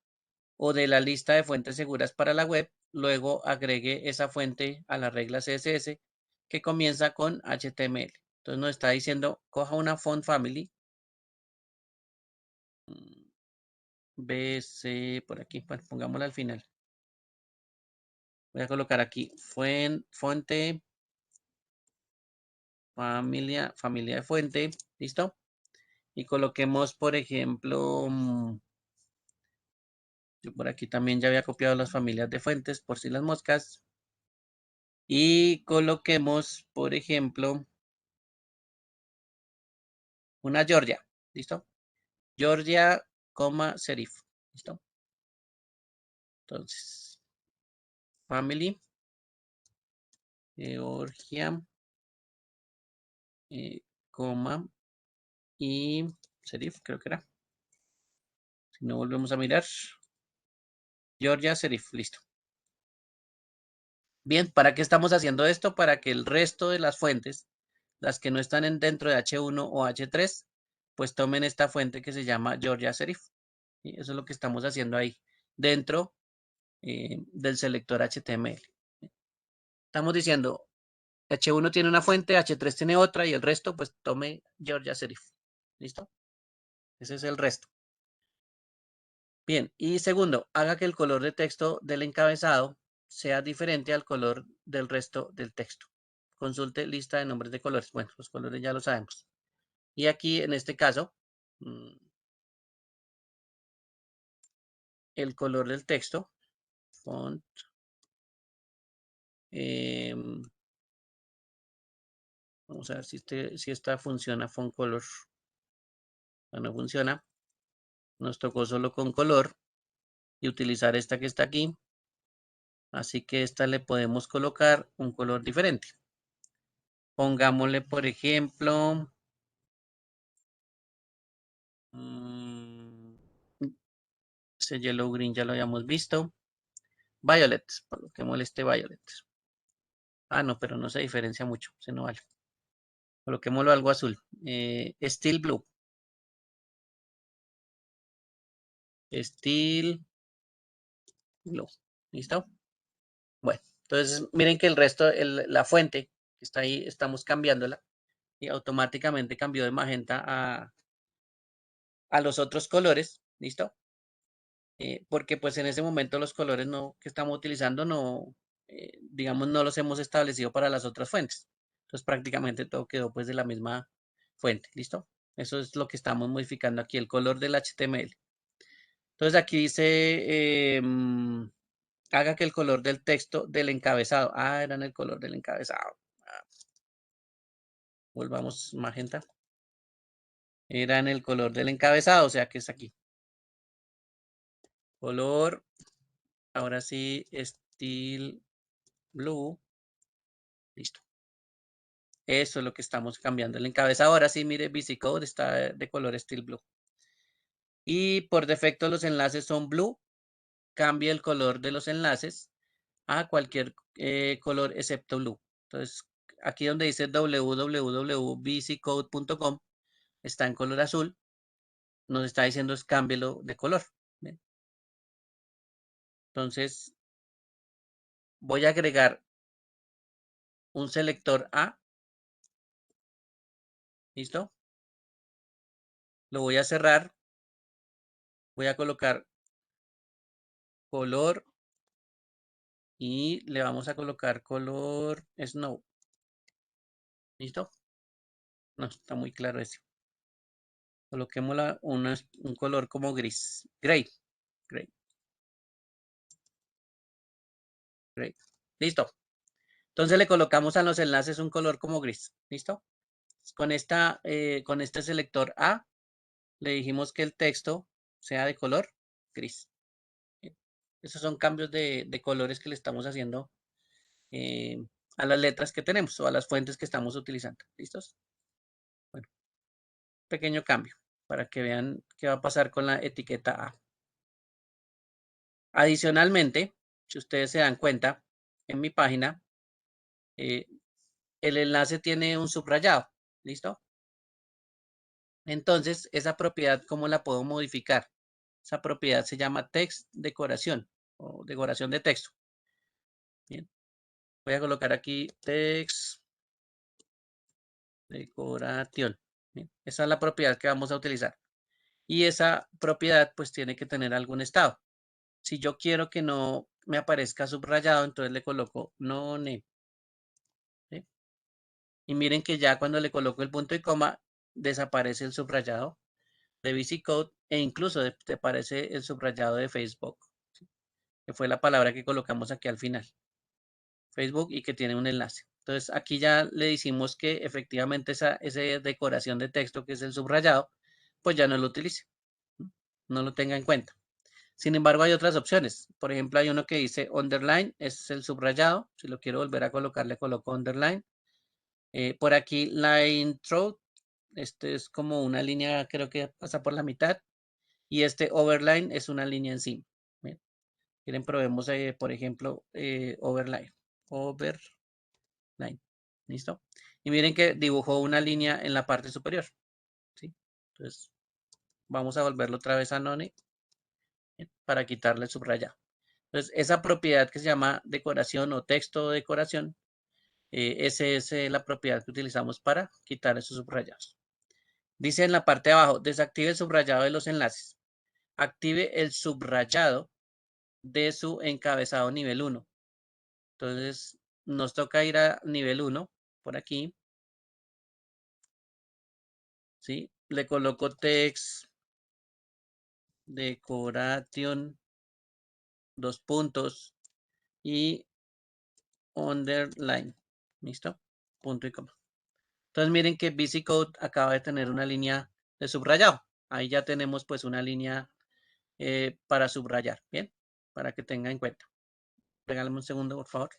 A: o de la lista de fuentes seguras para la web. Luego agregue esa fuente a la regla CSS que comienza con HTML. Entonces nos está diciendo, coja una font family. BC, por aquí, bueno, pongámosla al final. Voy a colocar aquí fuente, familia de fuente, ¿listo? Y coloquemos, por ejemplo, yo por aquí también ya había copiado las familias de fuentes, por si las moscas. Y coloquemos, por ejemplo, una Georgia, ¿listo? Georgia, serif, ¿listo? Entonces, family, Georgia, coma, y serif, creo que era. Si no volvemos a mirar. Georgia serif, listo. Bien, ¿para qué estamos haciendo esto? Para que el resto de las fuentes, las que no están dentro de H1 o H3, pues tomen esta fuente que se llama Georgia serif. ¿Sí? Eso es lo que estamos haciendo ahí, dentro del selector HTML. Estamos diciendo, H1 tiene una fuente, H3 tiene otra y el resto, pues tome Georgia serif. ¿Listo? Ese es el resto. Bien, y segundo, haga que el color de texto del encabezado sea diferente al color del resto del texto. Consulte lista de nombres de colores. Bueno, los colores ya lo sabemos. Y aquí, en este caso, el color del texto, font, vamos a ver si esta funciona, font color. No funciona. Nos tocó solo con color y utilizar esta que está aquí. Así que esta le podemos colocar un color diferente. Pongámosle, por ejemplo, ese yellow green ya lo habíamos visto. Violet, coloquémosle este violet. Ah, no, pero no se diferencia mucho, se no vale. Coloquémoslo algo azul. Steel blue. Steel blue. ¿Listo? Bueno, entonces miren que el resto, la fuente que está ahí, estamos cambiándola y automáticamente cambió de magenta a los otros colores. ¿Listo? Porque pues en ese momento los colores que estamos utilizando no, digamos, no los hemos establecido para las otras fuentes. Entonces prácticamente todo quedó pues de la misma fuente, ¿listo? Eso es lo que estamos modificando aquí, el color del HTML. Entonces aquí dice, haga que el color del texto del encabezado, era en el color del encabezado. Volvamos magenta. Era en el color del encabezado, o sea que es aquí. color, ahora sí, Steel Blue. Listo. Eso es lo que estamos cambiando. El encabezado ahora sí, mire, VisiCode está de color Steel Blue. Y por defecto los enlaces son blue. Cambia el color de los enlaces a cualquier color excepto blue. Entonces, aquí donde dice www.visicode.com está en color azul. Nos está diciendo es cámbielo de color. ¿Ven? Entonces, voy a agregar un selector A. ¿Listo? Lo voy a cerrar. Voy a colocar color y le vamos a colocar color Snow. ¿Listo? No, está muy claro ese. Coloquémosla un color como gris. Gray. Gray. Gray. Listo. Entonces le colocamos a los enlaces un color como gris. ¿Listo? Con este selector A, le dijimos que el texto sea de color gris. Bien. Esos son cambios de colores que le estamos haciendo a las letras que tenemos o a las fuentes que estamos utilizando. ¿Listos? Bueno, pequeño cambio para que vean qué va a pasar con la etiqueta A. Adicionalmente, si ustedes se dan cuenta, en mi página, el enlace tiene un subrayado. ¿Listo? Entonces, esa propiedad, ¿cómo la puedo modificar? Esa propiedad se llama text decoración o decoración de texto. Bien. Voy a colocar aquí text decoración. Bien. Esa es la propiedad que vamos a utilizar. Y esa propiedad pues tiene que tener algún estado. Si yo quiero que no me aparezca subrayado, entonces le coloco no name. ¿Sí? Y miren que ya cuando le coloco el punto y coma, desaparece el subrayado de VisiCode e incluso te aparece el subrayado de Facebook, ¿sí? Que fue la palabra que colocamos aquí al final. Facebook y que tiene un enlace. Entonces aquí ya le decimos que efectivamente esa decoración de texto que es el subrayado, pues ya no lo utilice, no lo tenga en cuenta. Sin embargo, hay otras opciones. Por ejemplo, hay uno que dice underline, es el subrayado. Si lo quiero volver a colocar, le coloco underline. Por aquí, line through, este es como una línea, creo que pasa por la mitad. Y este overline es una línea encima. Bien. Quieren, probemos, por ejemplo, overline. Overline. ¿Listo? Y miren que dibujó una línea en la parte superior. ¿Sí? Entonces, vamos a volverlo otra vez a none para quitarle el subrayado. Entonces, esa propiedad que se llama decoración o texto de decoración, esa es la propiedad que utilizamos para quitar esos subrayados. Dice en la parte de abajo, desactive el subrayado de los enlaces. Active el subrayado de su encabezado nivel 1. Entonces, nos toca ir a nivel 1, por aquí. ¿Sí? Le coloco text decoration, 2 puntos y underline. ¿Listo? Punto y coma. Entonces miren que VisiCode acaba de tener una línea de subrayado. Ahí ya tenemos pues una línea para subrayar. Bien, para que tenga en cuenta. Regálame un segundo, por favor.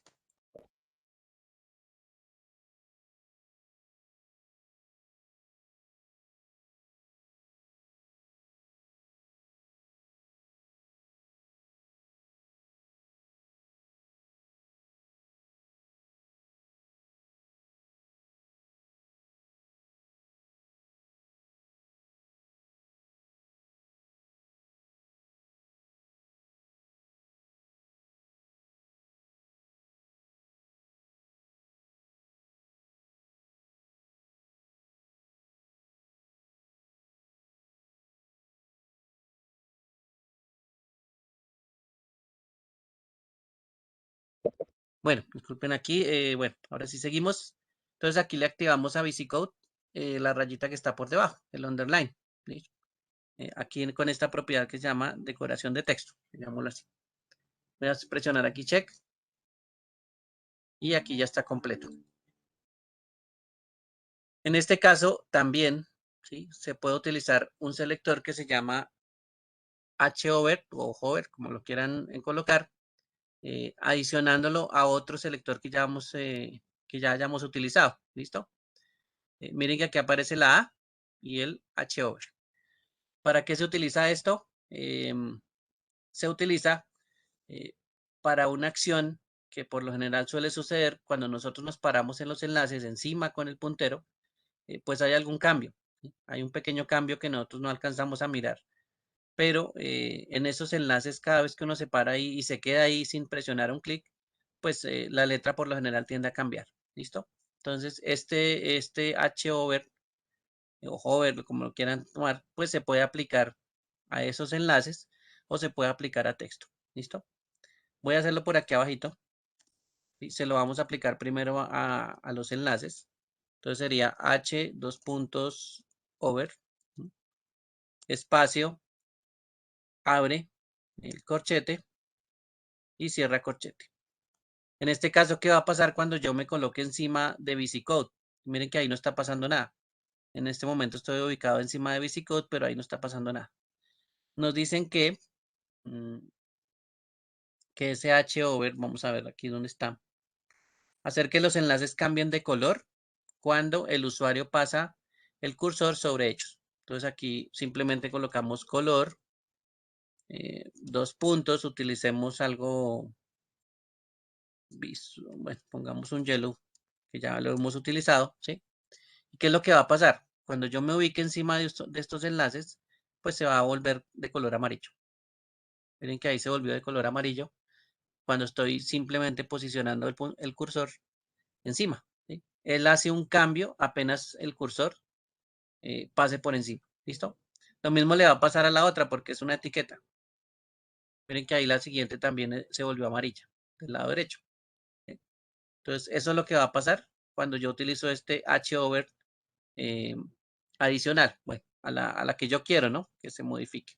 A: Bueno, disculpen aquí. Bueno, ahora sí seguimos. Entonces aquí le activamos a VisiCode la rayita que está por debajo, el underline. ¿Listo? Aquí con esta propiedad que se llama decoración de texto, digámoslo así. Voy a presionar aquí check y aquí ya está completo. En este caso también, ¿sí?, se puede utilizar un selector que se llama hover o hover, como lo quieran colocar, adicionándolo a otro selector que ya hayamos utilizado. ¿Listo? Miren que aquí aparece la A y el hover. ¿Para qué se utiliza esto? Se utiliza para una acción que por lo general suele suceder cuando nosotros nos paramos en los enlaces encima con el puntero, pues hay algún cambio. ¿Sí? Hay un pequeño cambio que nosotros no alcanzamos a mirar. Pero en esos enlaces, cada vez que uno se para ahí y se queda ahí sin presionar un clic, pues la letra por lo general tiende a cambiar. ¿Listo? Entonces, este hover o hover, como lo quieran tomar, pues se puede aplicar a esos enlaces o se puede aplicar a texto. ¿Listo? Voy a hacerlo por aquí abajito. ¿Sí? Se lo vamos a aplicar primero a los enlaces. Entonces sería h dos puntos over, ¿sí? Espacio, abre el corchete y cierra corchete. En este caso, ¿qué va a pasar cuando yo me coloque encima de VisiCode? Miren que ahí no está pasando nada. En este momento estoy ubicado encima de VisiCode, pero ahí no está pasando nada. Nos dicen que ese hover, vamos a ver aquí dónde está, hacer que los enlaces cambien de color cuando el usuario pasa el cursor sobre ellos. Entonces aquí simplemente colocamos color, dos puntos, utilicemos algo, bueno, pongamos un yellow, que ya lo hemos utilizado, ¿sí? ¿Y qué es lo que va a pasar? Cuando yo me ubique encima de estos enlaces, pues se va a volver de color amarillo. Miren que ahí se volvió de color amarillo cuando estoy simplemente posicionando el cursor encima, ¿sí? Él hace un cambio apenas el cursor pase por encima. ¿Listo? Lo mismo le va a pasar a la otra porque es una etiqueta. Miren que ahí la siguiente también se volvió amarilla del lado derecho. ¿Sí? Entonces, eso es lo que va a pasar cuando yo utilizo este hover adicional, bueno, a la que yo quiero, ¿no? Que se modifique.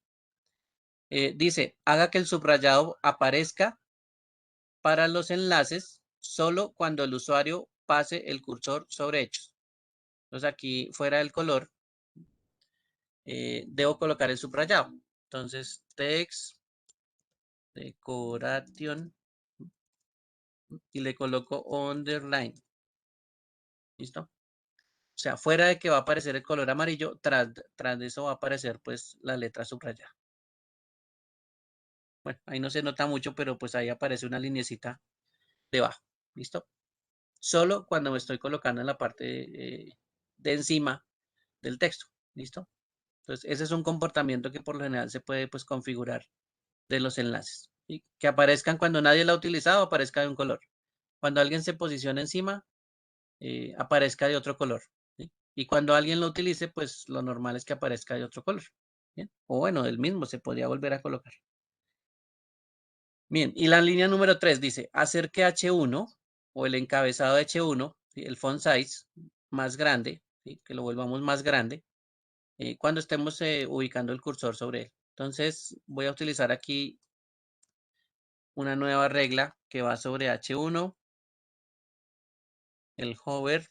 A: Dice, haga que el subrayado aparezca para los enlaces solo cuando el usuario pase el cursor sobre ellos. Entonces aquí fuera del color, debo colocar el subrayado. Entonces, text, decoration, y le coloco underline. ¿Listo? O sea, fuera de que va a aparecer el color amarillo, tras de eso va a aparecer pues la letra subrayada. Bueno, ahí no se nota mucho, pero pues ahí aparece una linecita debajo. ¿Listo? Solo cuando me estoy colocando en la parte de encima del texto. ¿Listo? Entonces, ese es un comportamiento que por lo general se puede pues configurar de los enlaces. ¿Sí? Que aparezcan cuando nadie lo ha utilizado, aparezca de un color. Cuando alguien se posiciona encima, aparezca de otro color. ¿Sí? Y cuando alguien lo utilice, pues lo normal es que aparezca de otro color. ¿Bien? O bueno, el mismo se podría volver a colocar. Bien, y la línea número 3 dice, hacer que H1 o el encabezado de H1, ¿sí? El font size más grande, ¿sí? Que lo volvamos más grande, cuando estemos ubicando el cursor sobre él. Entonces voy a utilizar aquí una nueva regla que va sobre H1, el hover,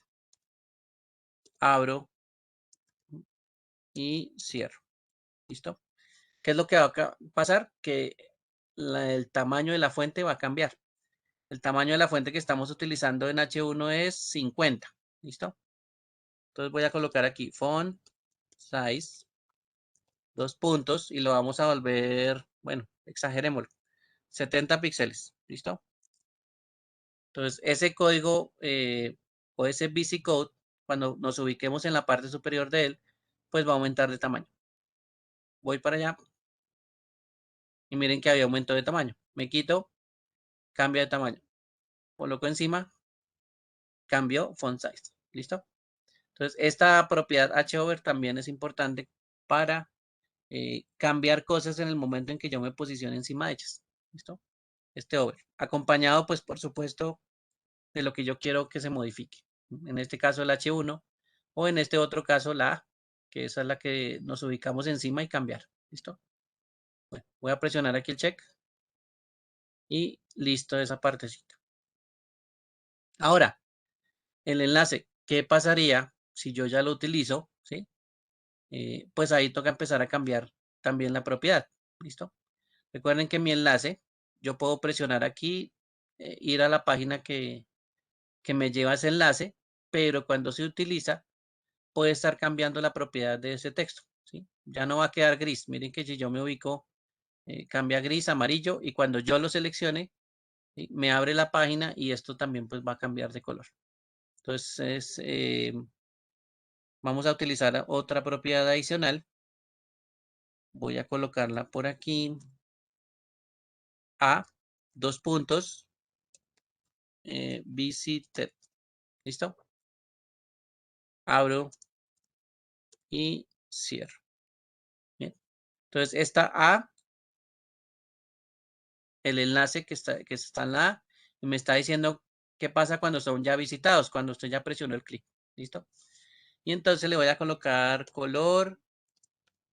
A: abro y cierro. ¿Listo? ¿Qué es lo que va a pasar? Que el tamaño de la fuente va a cambiar. El tamaño de la fuente que estamos utilizando en H1 es 50. ¿Listo? Entonces voy a colocar aquí font size, dos puntos, y lo vamos a volver, bueno, exagerémoslo, 70 píxeles. ¿Listo? Entonces ese código o ese VisiCode, cuando nos ubiquemos en la parte superior de él, pues va a aumentar de tamaño. Voy para allá y miren que había aumento de tamaño. Me quito, cambia de tamaño. Coloco encima, cambio font size. ¿Listo? Entonces, esta propiedad hover también es importante para cambiar cosas en el momento en que yo me posicione encima de ellas. ¿Listo? Este over. Acompañado, pues, por supuesto, de lo que yo quiero que se modifique. En este caso, el H1, o en este otro caso, la A, que esa es la que nos ubicamos encima y cambiar. ¿Listo? Bueno, voy a presionar aquí el check. Y listo esa partecita. Ahora, el enlace, ¿qué pasaría si yo ya lo utilizo? ¿Sí? Pues ahí toca empezar a cambiar también la propiedad. ¿Listo? Recuerden que mi enlace, yo puedo presionar aquí, ir a la página que me lleva a ese enlace, pero cuando se utiliza, puede estar cambiando la propiedad de ese texto, ¿sí? Ya no va a quedar gris. Miren que si yo me ubico, cambia gris, amarillo, y cuando yo lo seleccione, ¿sí? Me abre la página y esto también pues va a cambiar de color. Entonces, vamos a utilizar otra propiedad adicional. Voy a colocarla por aquí. A, dos puntos, visited. ¿Listo? Abro y cierro. Bien. Entonces, esta A, el enlace que está en la A, y me está diciendo qué pasa cuando son ya visitados, cuando usted ya presionó el clic. ¿Listo? Y entonces le voy a colocar color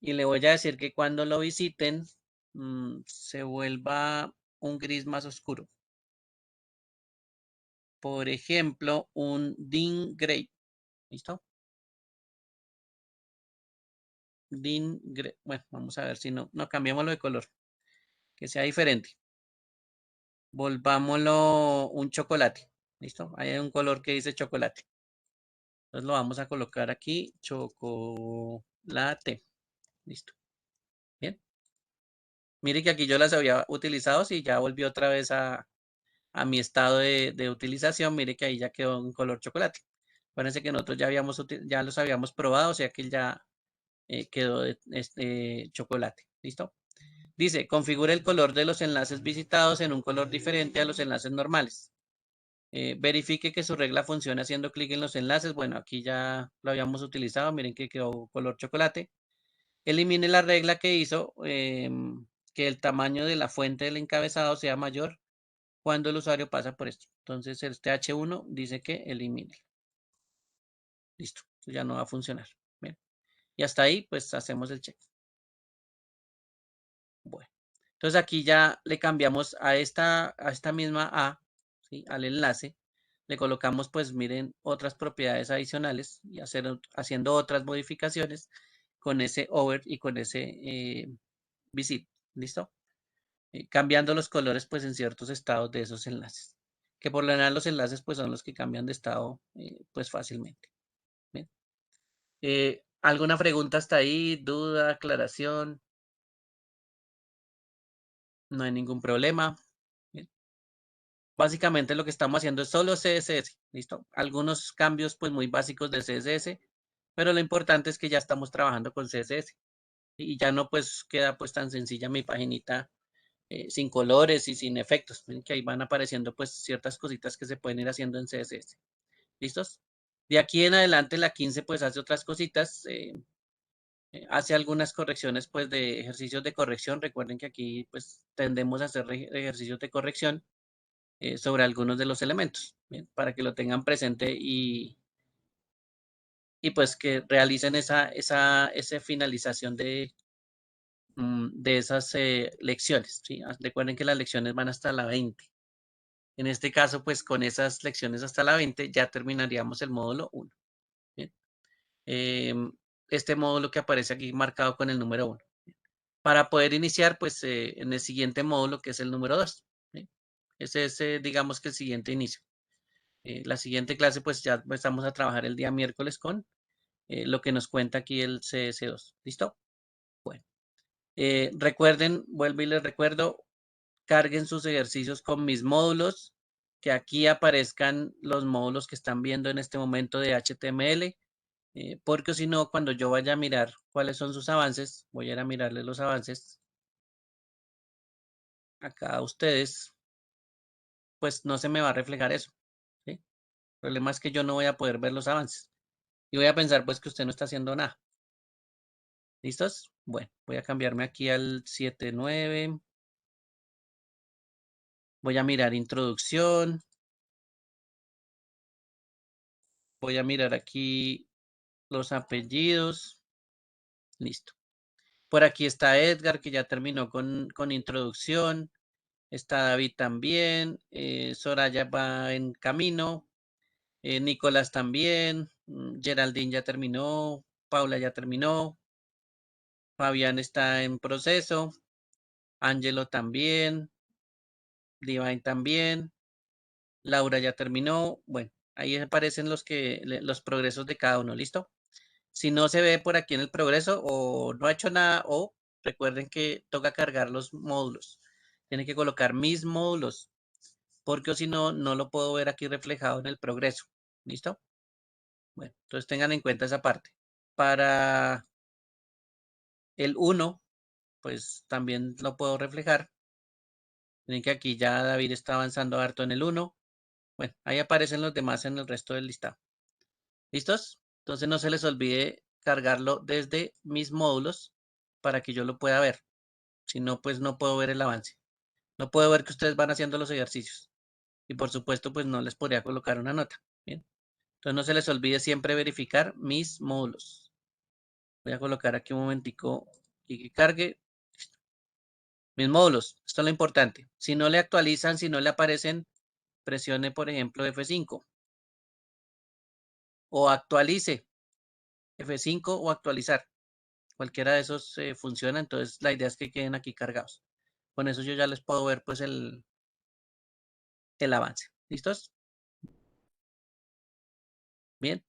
A: y le voy a decir que cuando lo visiten se vuelva un gris más oscuro. Por ejemplo, un DIN Gray. ¿Listo? DIN Gray. Bueno, vamos a ver si no cambiémoslo de color. Que sea diferente. Volvámoslo un chocolate. ¿Listo? Ahí hay un color que dice chocolate. Entonces lo vamos a colocar aquí. Chocolate. Listo. Bien. Mire que aquí yo las había utilizado. Si ya volvió otra vez a mi estado de utilización. Mire que ahí ya quedó un color chocolate. Acuérdense que nosotros ya los habíamos probado. O sea que ya quedó este chocolate. ¿Listo? Dice, configura el color de los enlaces visitados en un color diferente a los enlaces normales. Verifique que su regla funcione haciendo clic en los enlaces. Bueno, aquí ya lo habíamos utilizado. Miren que quedó color chocolate. Elimine la regla que hizo que el tamaño de la fuente del encabezado sea mayor cuando el usuario pasa por esto. Entonces, este H1 dice que elimine. Listo. Eso ya no va a funcionar. Bien. Y hasta ahí, pues, hacemos el check. Bueno. Entonces, aquí ya le cambiamos a esta misma A, ¿sí? Al enlace. Le colocamos, pues miren, otras propiedades adicionales y haciendo otras modificaciones con ese over y con ese visit. ¿Listo? Cambiando los colores, pues en ciertos estados de esos enlaces. Que por lo general los enlaces, pues son los que cambian de estado, pues fácilmente. Bien. ¿Alguna pregunta hasta ahí? ¿Duda? ¿Aclaración? No hay ningún problema. Bien. Básicamente lo que estamos haciendo es solo CSS, ¿listo? Algunos cambios pues muy básicos de CSS, pero lo importante es que ya estamos trabajando con CSS y ya no pues queda pues tan sencilla mi paginita sin colores y sin efectos. Miren que ahí van apareciendo pues ciertas cositas que se pueden ir haciendo en CSS. ¿Listos? De aquí en adelante la 15 pues hace otras cositas, hace algunas correcciones pues de ejercicios de corrección. Recuerden que aquí pues tendemos a hacer ejercicios de corrección sobre algunos de los elementos, ¿bien? Para que lo tengan presente y pues que realicen esa finalización de esas lecciones, ¿sí? Recuerden que las lecciones van hasta la 20. En este caso, pues con esas lecciones hasta la 20 ya terminaríamos el módulo 1. ¿Bien? Este módulo que aparece aquí marcado con el número 1. Para poder iniciar, pues en el siguiente módulo que es el número 2. ¿Sí? Ese es, digamos que el siguiente inicio. La siguiente clase, pues ya empezamos a trabajar el día miércoles con lo que nos cuenta aquí el CS2. ¿Listo? Bueno. Recuerden, vuelvo y les recuerdo, carguen sus ejercicios con mis módulos, que aquí aparezcan los módulos que están viendo en este momento de HTML, porque si no, cuando yo vaya a mirar cuáles son sus avances, voy a ir a mirarles los avances acá a ustedes, pues no se me va a reflejar eso. ¿Sí? El problema es que yo no voy a poder ver los avances y voy a pensar pues que usted no está haciendo nada. ¿Listos? Bueno, voy a cambiarme aquí al 7.9. Voy a mirar introducción. Voy a mirar aquí los apellidos. Listo. Por aquí está Edgar, que ya terminó con introducción. Está David también. Soraya va en camino. Nicolás también. Geraldine ya terminó. Paula ya terminó. Fabián está en proceso. Angelo también. Divine también. Laura ya terminó. Bueno, ahí aparecen los progresos de cada uno. ¿Listo? Si no se ve por aquí en el progreso o no ha hecho nada, o recuerden que toca cargar los módulos. Tienen que colocar mis módulos, porque si no, no lo puedo ver aquí reflejado en el progreso. ¿Listo? Bueno, entonces tengan en cuenta esa parte. Para el 1, pues también lo puedo reflejar. Miren que aquí ya David está avanzando harto en el 1. Bueno, ahí aparecen los demás en el resto del listado. ¿Listos? Entonces no se les olvide cargarlo desde mis módulos para que yo lo pueda ver. Si no, pues no puedo ver el avance. No puedo ver que ustedes van haciendo los ejercicios. Y por supuesto, pues no les podría colocar una nota. Bien. Entonces no se les olvide siempre verificar mis módulos. Voy a colocar aquí un momentico y que cargue. Mis módulos. Esto es lo importante. Si no le actualizan, si no le aparecen, presione, por ejemplo, F5. O actualice. F5 o actualizar. Cualquiera de esos funciona. Entonces la idea es que queden aquí cargados. Con eso yo ya les puedo ver pues el avance. ¿Listos? Bien.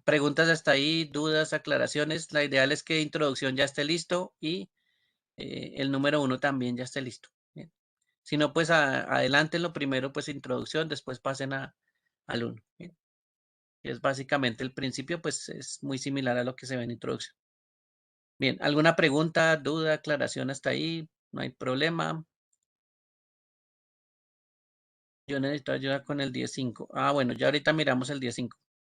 A: Preguntas hasta ahí, dudas, aclaraciones. La ideal es que introducción ya esté listo y el número 1 también ya esté listo. Bien. Si no, pues adelante lo primero, pues introducción, después pasen al 1. Bien. Es básicamente el principio, pues es muy similar a lo que se ve en introducción. Bien, ¿alguna pregunta, duda, aclaración hasta ahí? No hay problema. Yo necesito ayuda con el 10.5. Ah, bueno, ya ahorita miramos el 10.5.